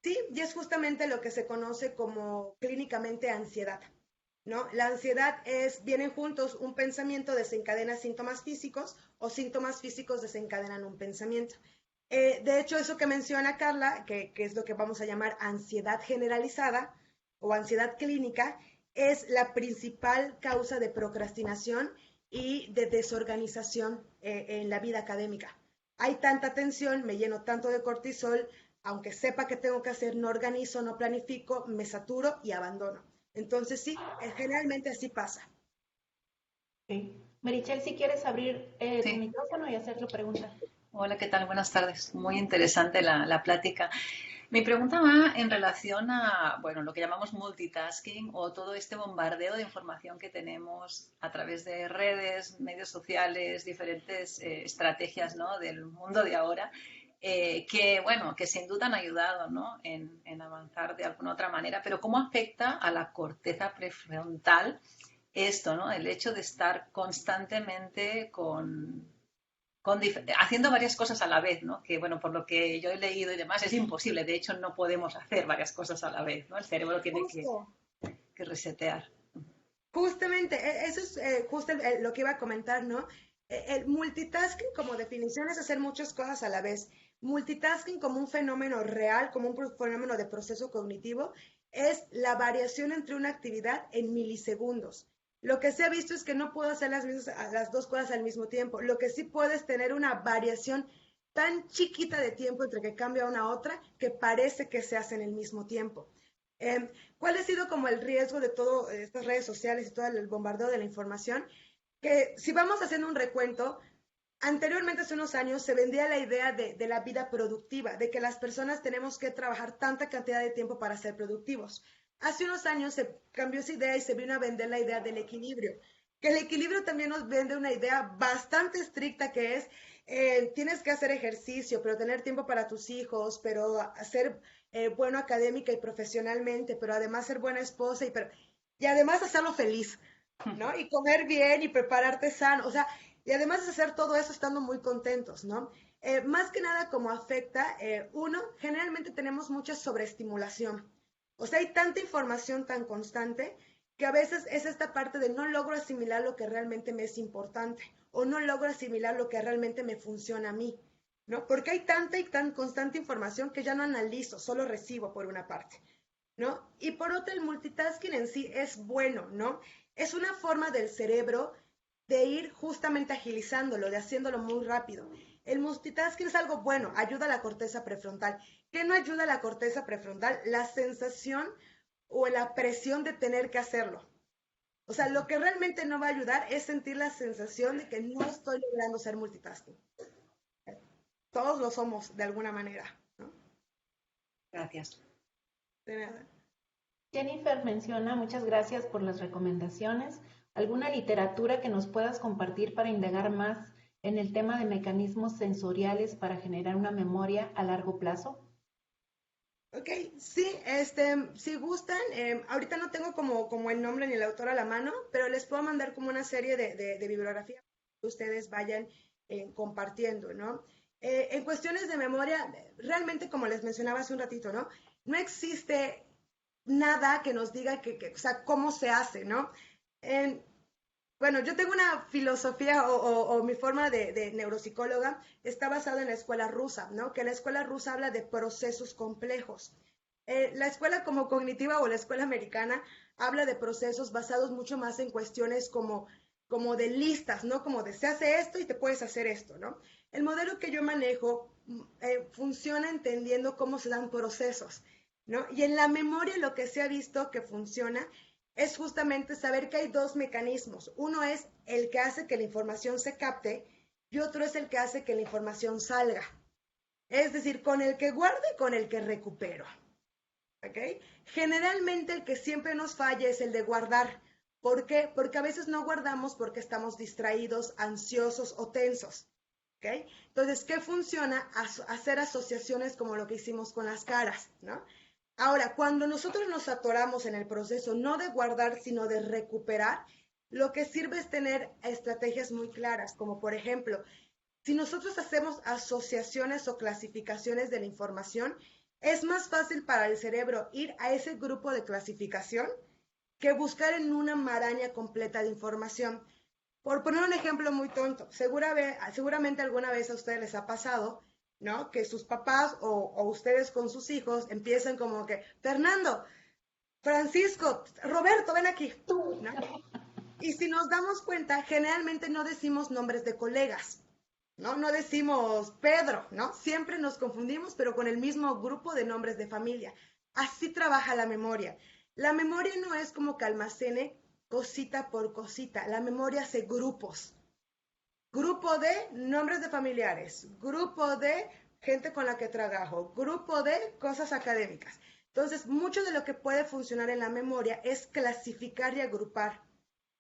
Sí, y es justamente lo que se conoce como clínicamente ansiedad, ¿no? La ansiedad vienen juntos, un pensamiento desencadena síntomas físicos o síntomas físicos desencadenan un pensamiento. De hecho, eso que menciona Carla, que es lo que vamos a llamar ansiedad generalizada o ansiedad clínica, es la principal causa de procrastinación y de desorganización en la vida académica. Hay tanta tensión, me lleno tanto de cortisol, aunque sepa que tengo que hacer, no organizo, no planifico, me saturo y abandono. Entonces sí, generalmente así pasa. Sí. Merichel, si quieres abrir tu Sí, micrófono y hacer tu pregunta. hola, ¿qué tal? Buenas tardes. Muy interesante la plática. Mi pregunta va en relación a, bueno, lo que llamamos multitasking o todo este bombardeo de información que tenemos a través de redes, medios sociales, diferentes estrategias, ¿no? Del mundo de ahora, que, bueno, que sin duda han ayudado, ¿no? En avanzar de alguna otra manera, pero ¿cómo afecta a la corteza prefrontal esto, ¿no? El hecho de estar constantemente haciendo varias cosas a la vez, ¿no? Que, bueno, por lo que yo he leído y demás, es imposible. De hecho, no podemos hacer varias cosas a la vez, ¿no? El cerebro tiene Justo, que resetear. justamente, eso es justo lo que iba a comentar, ¿no? El multitasking como definición es hacer muchas cosas a la vez. Multitasking como un fenómeno real, como un fenómeno de proceso cognitivo, es la variación entre una actividad en milisegundos. Lo que se ha visto es que no puedo hacer las dos cosas al mismo tiempo. Lo que sí puedo es tener una variación tan chiquita de tiempo entre que cambia una a otra que parece que se hace en el mismo tiempo. ¿Cuál ha sido como el riesgo de todas estas redes sociales y todo el bombardeo de la información? Que si vamos haciendo un recuento, anteriormente hace unos años se vendía la idea de la vida productiva, de que las personas tenemos que trabajar tanta cantidad de tiempo para ser productivos. Hace unos años se cambió esa idea y se vino a vender la idea del equilibrio, que el equilibrio también nos vende una idea bastante estricta que es, tienes que hacer ejercicio, pero tener tiempo para tus hijos, pero ser bueno académica y profesionalmente, pero además ser buena esposa y además hacerlo feliz, ¿no? Y comer bien y prepararte sano. O sea, Y además de hacer todo eso estando muy contentos, ¿no? Más que nada como afecta, uno, generalmente tenemos mucha sobreestimulación. O sea, hay tanta información tan constante que a veces es esta parte de no logro asimilar lo que realmente me es importante o no logro asimilar lo que realmente me funciona a mí, ¿no? Porque hay tanta y tan constante información que ya no analizo, solo recibo por una parte, ¿no? Y por otra, el multitasking en sí es bueno, ¿no? Es una forma del cerebro de ir justamente agilizándolo, de haciéndolo muy rápido. El multitasking es algo bueno, ayuda a la corteza prefrontal. ¿Qué no ayuda a la corteza prefrontal? La sensación o la presión de tener que hacerlo. O sea, lo que realmente no va a ayudar es sentir la sensación de que no estoy logrando ser multitasking. Todos lo somos de alguna manera, ¿no? Gracias. De nada. Jennifer menciona, muchas gracias por las recomendaciones. ¿Alguna literatura que nos puedas compartir para indagar más en el tema de mecanismos sensoriales para generar una memoria a largo plazo? Ok, sí, si gustan, ahorita no tengo como el nombre ni el autor a la mano, pero les puedo mandar como una serie de bibliografía que ustedes vayan compartiendo, ¿no? En cuestiones de memoria, realmente como les mencionaba hace un ratito, ¿no? No existe nada que nos diga o sea, cómo se hace, ¿no? En, bueno, yo tengo una filosofía o mi forma de neuropsicóloga está basada en la escuela rusa, ¿no? Que la escuela rusa habla de procesos complejos. La escuela como cognitiva o la escuela americana habla de procesos basados mucho más en cuestiones como de listas, ¿no? Como de se hace esto y te puedes hacer esto, ¿no? El modelo que yo manejo funciona entendiendo cómo se dan procesos, ¿no? Y en la memoria lo que se ha visto que funciona es justamente saber que hay dos mecanismos. Uno es el que hace que la información se capte y otro es el que hace que la información salga. Es decir, con el que guardo y con el que recupero. ¿Okay? Generalmente el que siempre nos falla es el de guardar. ¿Por qué? Porque a veces no guardamos porque estamos distraídos, ansiosos o tensos. ¿Okay? Entonces, ¿qué funciona? Hacer asociaciones como lo que hicimos con las caras, ¿no? Ahora, cuando nosotros nos atoramos en el proceso, no de guardar, sino de recuperar, lo que sirve es tener estrategias muy claras, como por ejemplo, si nosotros hacemos asociaciones o clasificaciones de la información, es más fácil para el cerebro ir a ese grupo de clasificación que buscar en una maraña completa de información. Por poner un ejemplo muy tonto, seguramente alguna vez a ustedes les ha pasado, ¿no? Que sus papás o ustedes con sus hijos empiezan como que, Fernando, Francisco, Roberto, ven aquí, ¿no? Y si nos damos cuenta, generalmente no decimos nombres de colegas, ¿no? No decimos Pedro, ¿no? Siempre nos confundimos, pero con el mismo grupo de nombres de familia. Así trabaja la memoria. La memoria no es como que almacene cosita por cosita. La memoria hace grupos. Grupo de nombres de familiares, grupo de gente con la que trabajo, grupo de cosas académicas. Entonces, mucho de lo que puede funcionar en la memoria es clasificar y agrupar.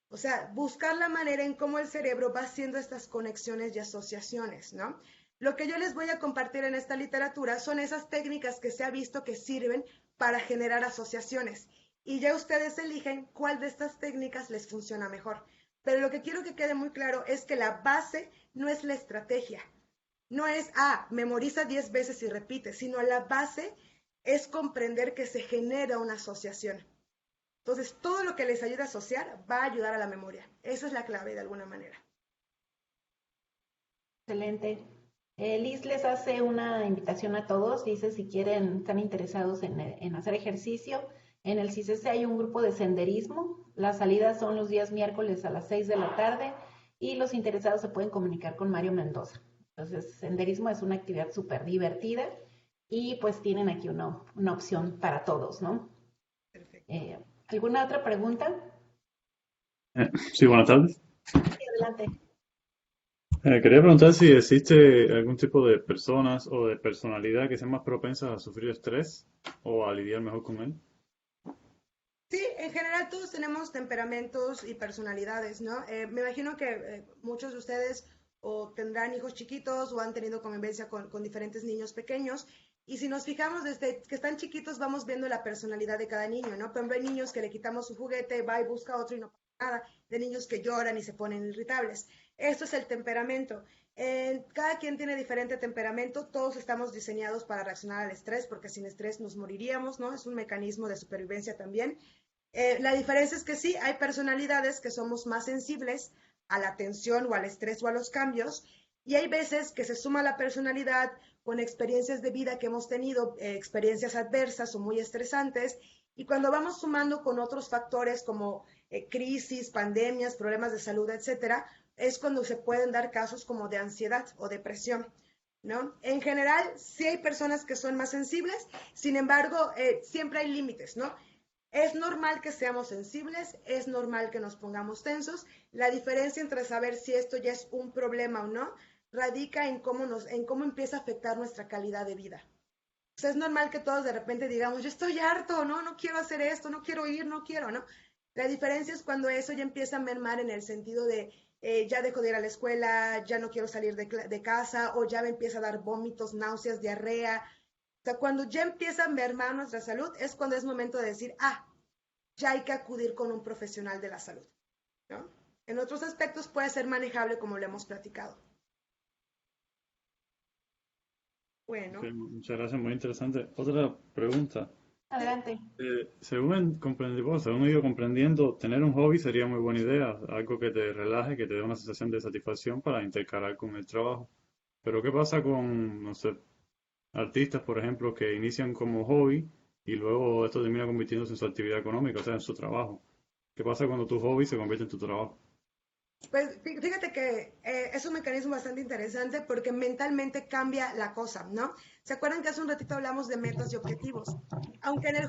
O sea, buscar la manera en cómo el cerebro va haciendo estas conexiones y asociaciones, ¿no? Lo que yo les voy a compartir en esta literatura son esas técnicas que se ha visto que sirven para generar asociaciones. Y ya ustedes eligen cuál de estas técnicas les funciona mejor. Pero lo que quiero que quede muy claro es que la base no es la estrategia. No es, memoriza 10 veces y repite, sino la base es comprender que se genera una asociación. Entonces, todo lo que les ayude a asociar va a ayudar a la memoria. Esa es la clave de alguna manera. Excelente. Liz les hace una invitación a todos. Dice si quieren, están interesados en hacer ejercicio. En el CICESE hay un grupo de senderismo. Las salidas son los días miércoles a las 6 de la tarde y los interesados se pueden comunicar con Mario Mendoza. Entonces, senderismo es una actividad súper divertida y pues tienen aquí una opción para todos, ¿no? Perfecto. ¿Alguna otra pregunta? Sí, buenas tardes. Sí, adelante. Quería preguntar si existe algún tipo de personas o de personalidad que sean más propensas a sufrir estrés o a lidiar mejor con él. Sí, en general todos tenemos temperamentos y personalidades, ¿no? Me imagino que muchos de ustedes o tendrán hijos chiquitos o han tenido convivencia con diferentes niños pequeños. Y si nos fijamos desde que están chiquitos, vamos viendo la personalidad de cada niño, ¿no? Por ejemplo, hay niños que le quitamos un juguete, va y busca otro y no pasa nada, de niños que lloran y se ponen irritables. Esto es el temperamento. Cada quien tiene diferente temperamento, todos estamos diseñados para reaccionar al estrés, porque sin estrés nos moriríamos, ¿no? Es un mecanismo de supervivencia también. La diferencia es que sí, hay personalidades que somos más sensibles a la tensión o al estrés o a los cambios, y hay veces que se suma la personalidad con experiencias de vida que hemos tenido, experiencias adversas o muy estresantes, y cuando vamos sumando con otros factores como crisis, pandemias, problemas de salud, etcétera, es cuando se pueden dar casos como de ansiedad o depresión, ¿no? En general, sí hay personas que son más sensibles, sin embargo, siempre hay límites, ¿no? Es normal que seamos sensibles, es normal que nos pongamos tensos. La diferencia entre saber si esto ya es un problema o no radica en cómo empieza a afectar nuestra calidad de vida. O sea, es normal que todos de repente digamos, yo estoy harto, ¿no? No quiero hacer esto, no quiero ir, no quiero, ¿no? La diferencia es cuando eso ya empieza a mermar en el sentido de ya dejo de ir a la escuela, ya no quiero salir de casa, o ya me empieza a dar vómitos, náuseas, diarrea. O sea, cuando ya empieza a mermar nuestra salud, es cuando es momento de decir, ya hay que acudir con un profesional de la salud, ¿no? En otros aspectos puede ser manejable como lo hemos platicado. Ok, Bueno, muchas gracias, muy interesante. Otra pregunta. Adelante. Según he ido comprendiendo, tener un hobby sería muy buena idea, algo que te relaje, que te dé una sensación de satisfacción para intercalar con el trabajo. Pero ¿qué pasa con, no sé, artistas, por ejemplo, que inician como hobby y luego esto termina convirtiéndose en su actividad económica, o sea, en su trabajo? ¿Qué pasa cuando tu hobby se convierte en tu trabajo? pues fíjate que es un mecanismo bastante interesante porque mentalmente cambia la cosa, ¿no? ¿Se acuerdan que hace un ratito hablamos de metas y objetivos? Aunque el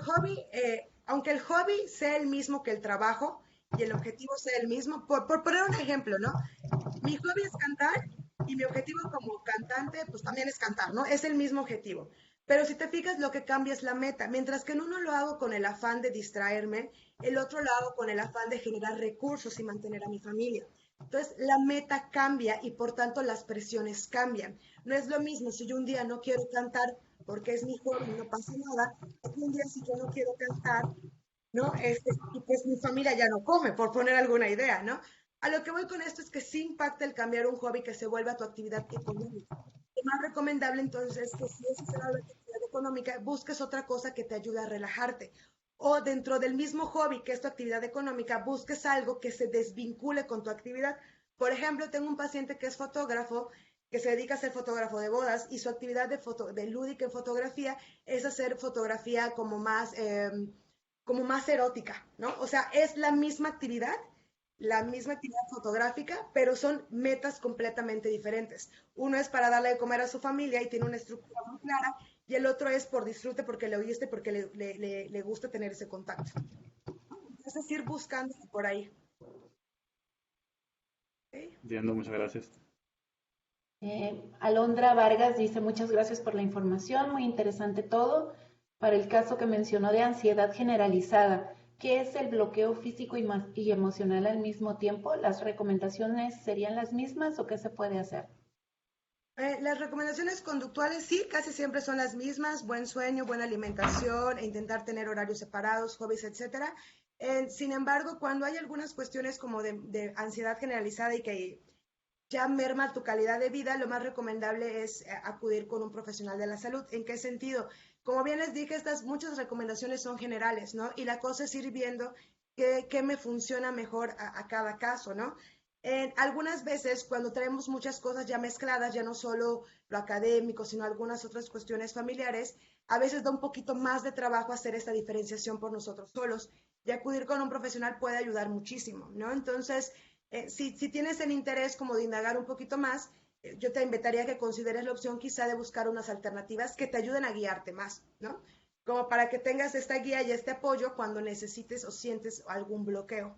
hobby sea el mismo que el trabajo y el objetivo sea el mismo, por poner un ejemplo, ¿no? Mi hobby es cantar y mi objetivo como cantante, pues también es cantar, ¿no? Es el mismo objetivo. Pero si te fijas, lo que cambia es la meta. Mientras que en uno lo hago con el afán de distraerme, el otro lo hago con el afán de generar recursos y mantener a mi familia. Entonces, la meta cambia y por tanto las presiones cambian. No es lo mismo si yo un día no quiero cantar porque es mi hobby, no pasa nada, que un día si yo no quiero cantar, ¿no? Y pues mi familia ya no come, por poner alguna idea, ¿no? A lo que voy con esto es que sí impacta el cambiar un hobby que se vuelva tu actividad económica. Es más recomendable entonces que si esa será la actividad económica, busques otra cosa que te ayude a relajarte. O dentro del mismo hobby que es tu actividad económica, busques algo que se desvincule con tu actividad. Por ejemplo, tengo un paciente que es fotógrafo, que se dedica a ser fotógrafo de bodas y su actividad de lúdica en fotografía es hacer fotografía como más erótica, ¿no? O sea, es la misma actividad fotográfica, pero son metas completamente diferentes. Uno es para darle de comer a su familia y tiene una estructura muy clara, y el otro es por disfrute, porque le oíste, porque le gusta tener ese contacto. Es decir, buscando por ahí. ¿Okay? Entiendo, muchas gracias. Alondra Vargas dice, muchas gracias por la información, muy interesante todo. Para el caso que mencionó de ansiedad generalizada, ¿qué es el bloqueo físico y emocional al mismo tiempo? ¿Las recomendaciones serían las mismas o qué se puede hacer? Las recomendaciones conductuales sí, casi siempre son las mismas, buen sueño, buena alimentación, e intentar tener horarios separados, hobbies, etcétera. Sin embargo, cuando hay algunas cuestiones como de ansiedad generalizada y que ya merma tu calidad de vida, lo más recomendable es acudir con un profesional de la salud. ¿En qué sentido? Como bien les dije, estas muchas recomendaciones son generales, ¿no? Y la cosa es ir viendo qué me funciona mejor a cada caso, ¿no? Algunas veces, cuando traemos muchas cosas ya mezcladas, ya no solo lo académico, sino algunas otras cuestiones familiares, a veces da un poquito más de trabajo hacer esta diferenciación por nosotros solos. Y acudir con un profesional puede ayudar muchísimo, ¿no? Entonces, si tienes el interés como de indagar un poquito más, yo te invitaría a que consideres la opción quizá de buscar unas alternativas que te ayuden a guiarte más, ¿no? Como para que tengas esta guía y este apoyo cuando necesites o sientes algún bloqueo.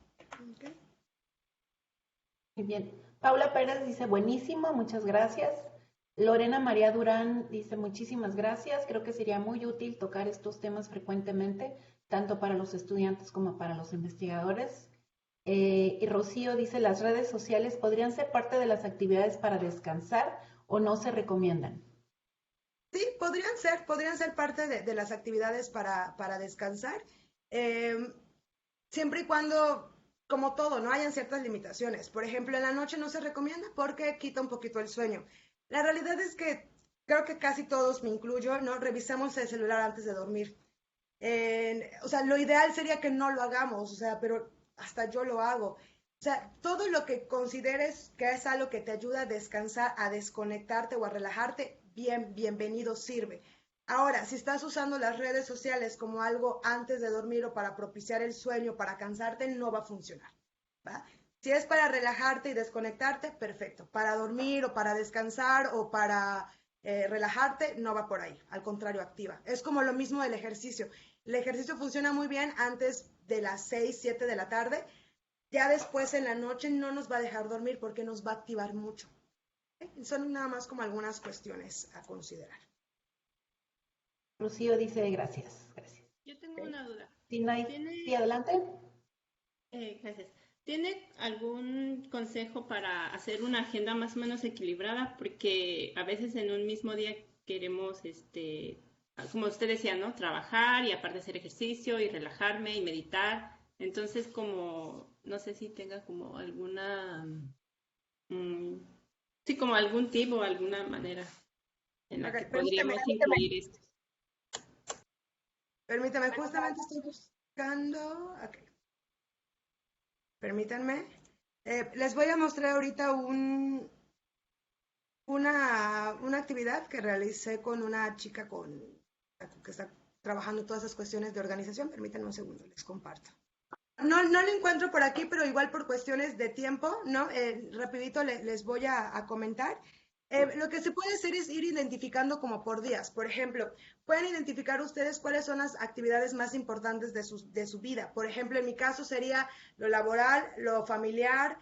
Okay. Muy bien. Paula Pérez dice, buenísimo, muchas gracias. Lorena María Durán dice, muchísimas gracias. Creo que sería muy útil tocar estos temas frecuentemente, tanto para los estudiantes como para los investigadores. Y Rocío dice, ¿las redes sociales podrían ser parte de las actividades para descansar o no se recomiendan? Sí, podrían ser parte de las actividades para descansar, eh, siempre y cuando como todo, ¿no? Hayan ciertas limitaciones. Por ejemplo, en la noche no se recomienda porque quita un poquito el sueño. La realidad es que creo que casi todos, me incluyo, ¿no? Revisamos el celular antes de dormir. O sea, lo ideal sería que no lo hagamos, o sea, pero hasta yo lo hago. O sea, todo lo que consideres que es algo que te ayuda a descansar, a desconectarte o a relajarte, bienvenido sirve. Ahora, si estás usando las redes sociales como algo antes de dormir o para propiciar el sueño, para cansarte, no va a funcionar, ¿va? Si es para relajarte y desconectarte, perfecto. Para dormir o para descansar o para relajarte, no va por ahí. Al contrario, activa. Es como lo mismo del ejercicio. El ejercicio funciona muy bien antes de las 6, 7 de la tarde. Ya después en la noche no nos va a dejar dormir porque nos va a activar mucho. Son nada más como algunas cuestiones a considerar. Rocío dice gracias. Gracias. Yo tengo una duda. Sí, sí, adelante. Gracias. ¿Tiene algún consejo para hacer una agenda más o menos equilibrada? Porque a veces en un mismo día queremos, como usted decía, ¿no? Trabajar y aparte hacer ejercicio y relajarme y meditar. Entonces, como, no sé si tenga como alguna, sí, como algún tip o alguna manera en la que podríamos incluir esto. Permítame, justamente estoy buscando. Okay. Permítanme. Les voy a mostrar ahorita una actividad que realicé con una chica que está trabajando todas esas cuestiones de organización. Permítanme un segundo, les comparto. No lo encuentro por aquí, pero igual por cuestiones de tiempo, ¿no? Rapidito les voy a comentar. Lo que se puede hacer es ir identificando como por días. Por ejemplo, pueden identificar ustedes cuáles son las actividades más importantes de su vida. Por ejemplo, en mi caso sería lo laboral, lo familiar,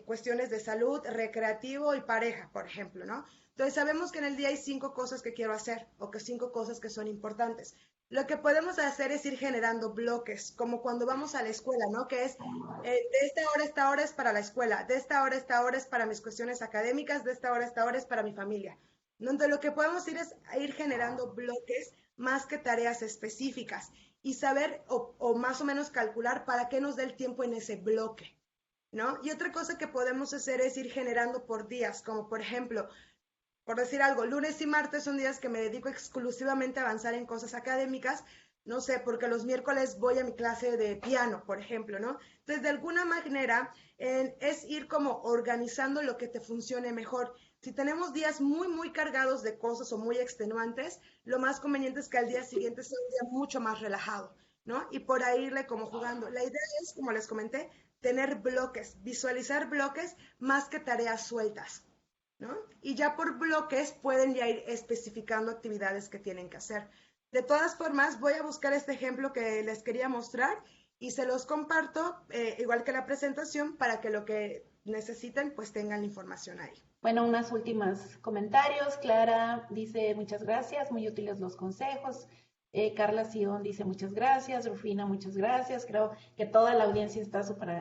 cuestiones de salud, recreativo y pareja, por ejemplo, ¿no? Entonces sabemos que en el día hay 5 cosas que quiero hacer o que 5 cosas que son importantes. Lo que podemos hacer es ir generando bloques, como cuando vamos a la escuela, ¿no? Que es de esta hora es para la escuela, de esta hora es para mis cuestiones académicas, de esta hora es para mi familia. Donde lo que podemos ir es ir generando bloques más que tareas específicas y saber o más o menos calcular para qué nos dé el tiempo en ese bloque, ¿no? Y otra cosa que podemos hacer es ir generando por días, como por ejemplo, por decir algo, lunes y martes son días que me dedico exclusivamente a avanzar en cosas académicas, no sé, porque los miércoles voy a mi clase de piano, por ejemplo, ¿no? Entonces, de alguna manera, es ir como organizando lo que te funcione mejor. Si tenemos días muy cargados de cosas o muy extenuantes, lo más conveniente es que al día siguiente sea un día mucho más relajado, ¿no? Y por ahí irle como jugando. La idea es, como les comenté, tener bloques, visualizar bloques más que tareas sueltas, ¿no? Y ya por bloques pueden ya ir especificando actividades que tienen que hacer. De todas formas, voy a buscar este ejemplo que les quería mostrar y se los comparto, igual que la presentación, para que lo que necesiten, pues tengan la información ahí. Bueno, unas últimas comentarios. Clara dice muchas gracias, muy útiles los consejos. Carla Sion dice muchas gracias. Rufina, muchas gracias. Creo que toda la audiencia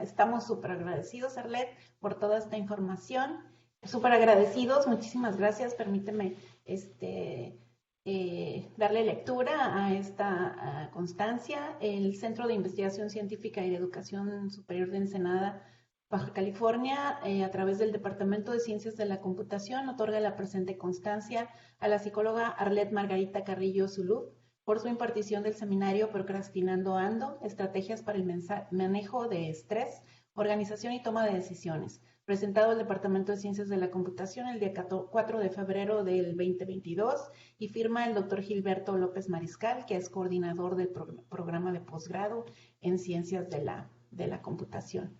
estamos súper agradecidos, Arlet, por toda esta información. Súper agradecidos, muchísimas gracias. Permíteme darle lectura a esta constancia. El Centro de Investigación Científica y de Educación Superior de Ensenada, Baja California, a través del Departamento de Ciencias de la Computación, otorga la presente constancia a la psicóloga Arlet Margarita Carrillo Zulú por su impartición del seminario Procrastinando Ando, Estrategias para el Manejo de Estrés, Organización y Toma de Decisiones, presentado al Departamento de Ciencias de la Computación el día 4 de febrero del 2022 y firma el doctor Gilberto López Mariscal, que es coordinador del programa de posgrado en Ciencias de la Computación.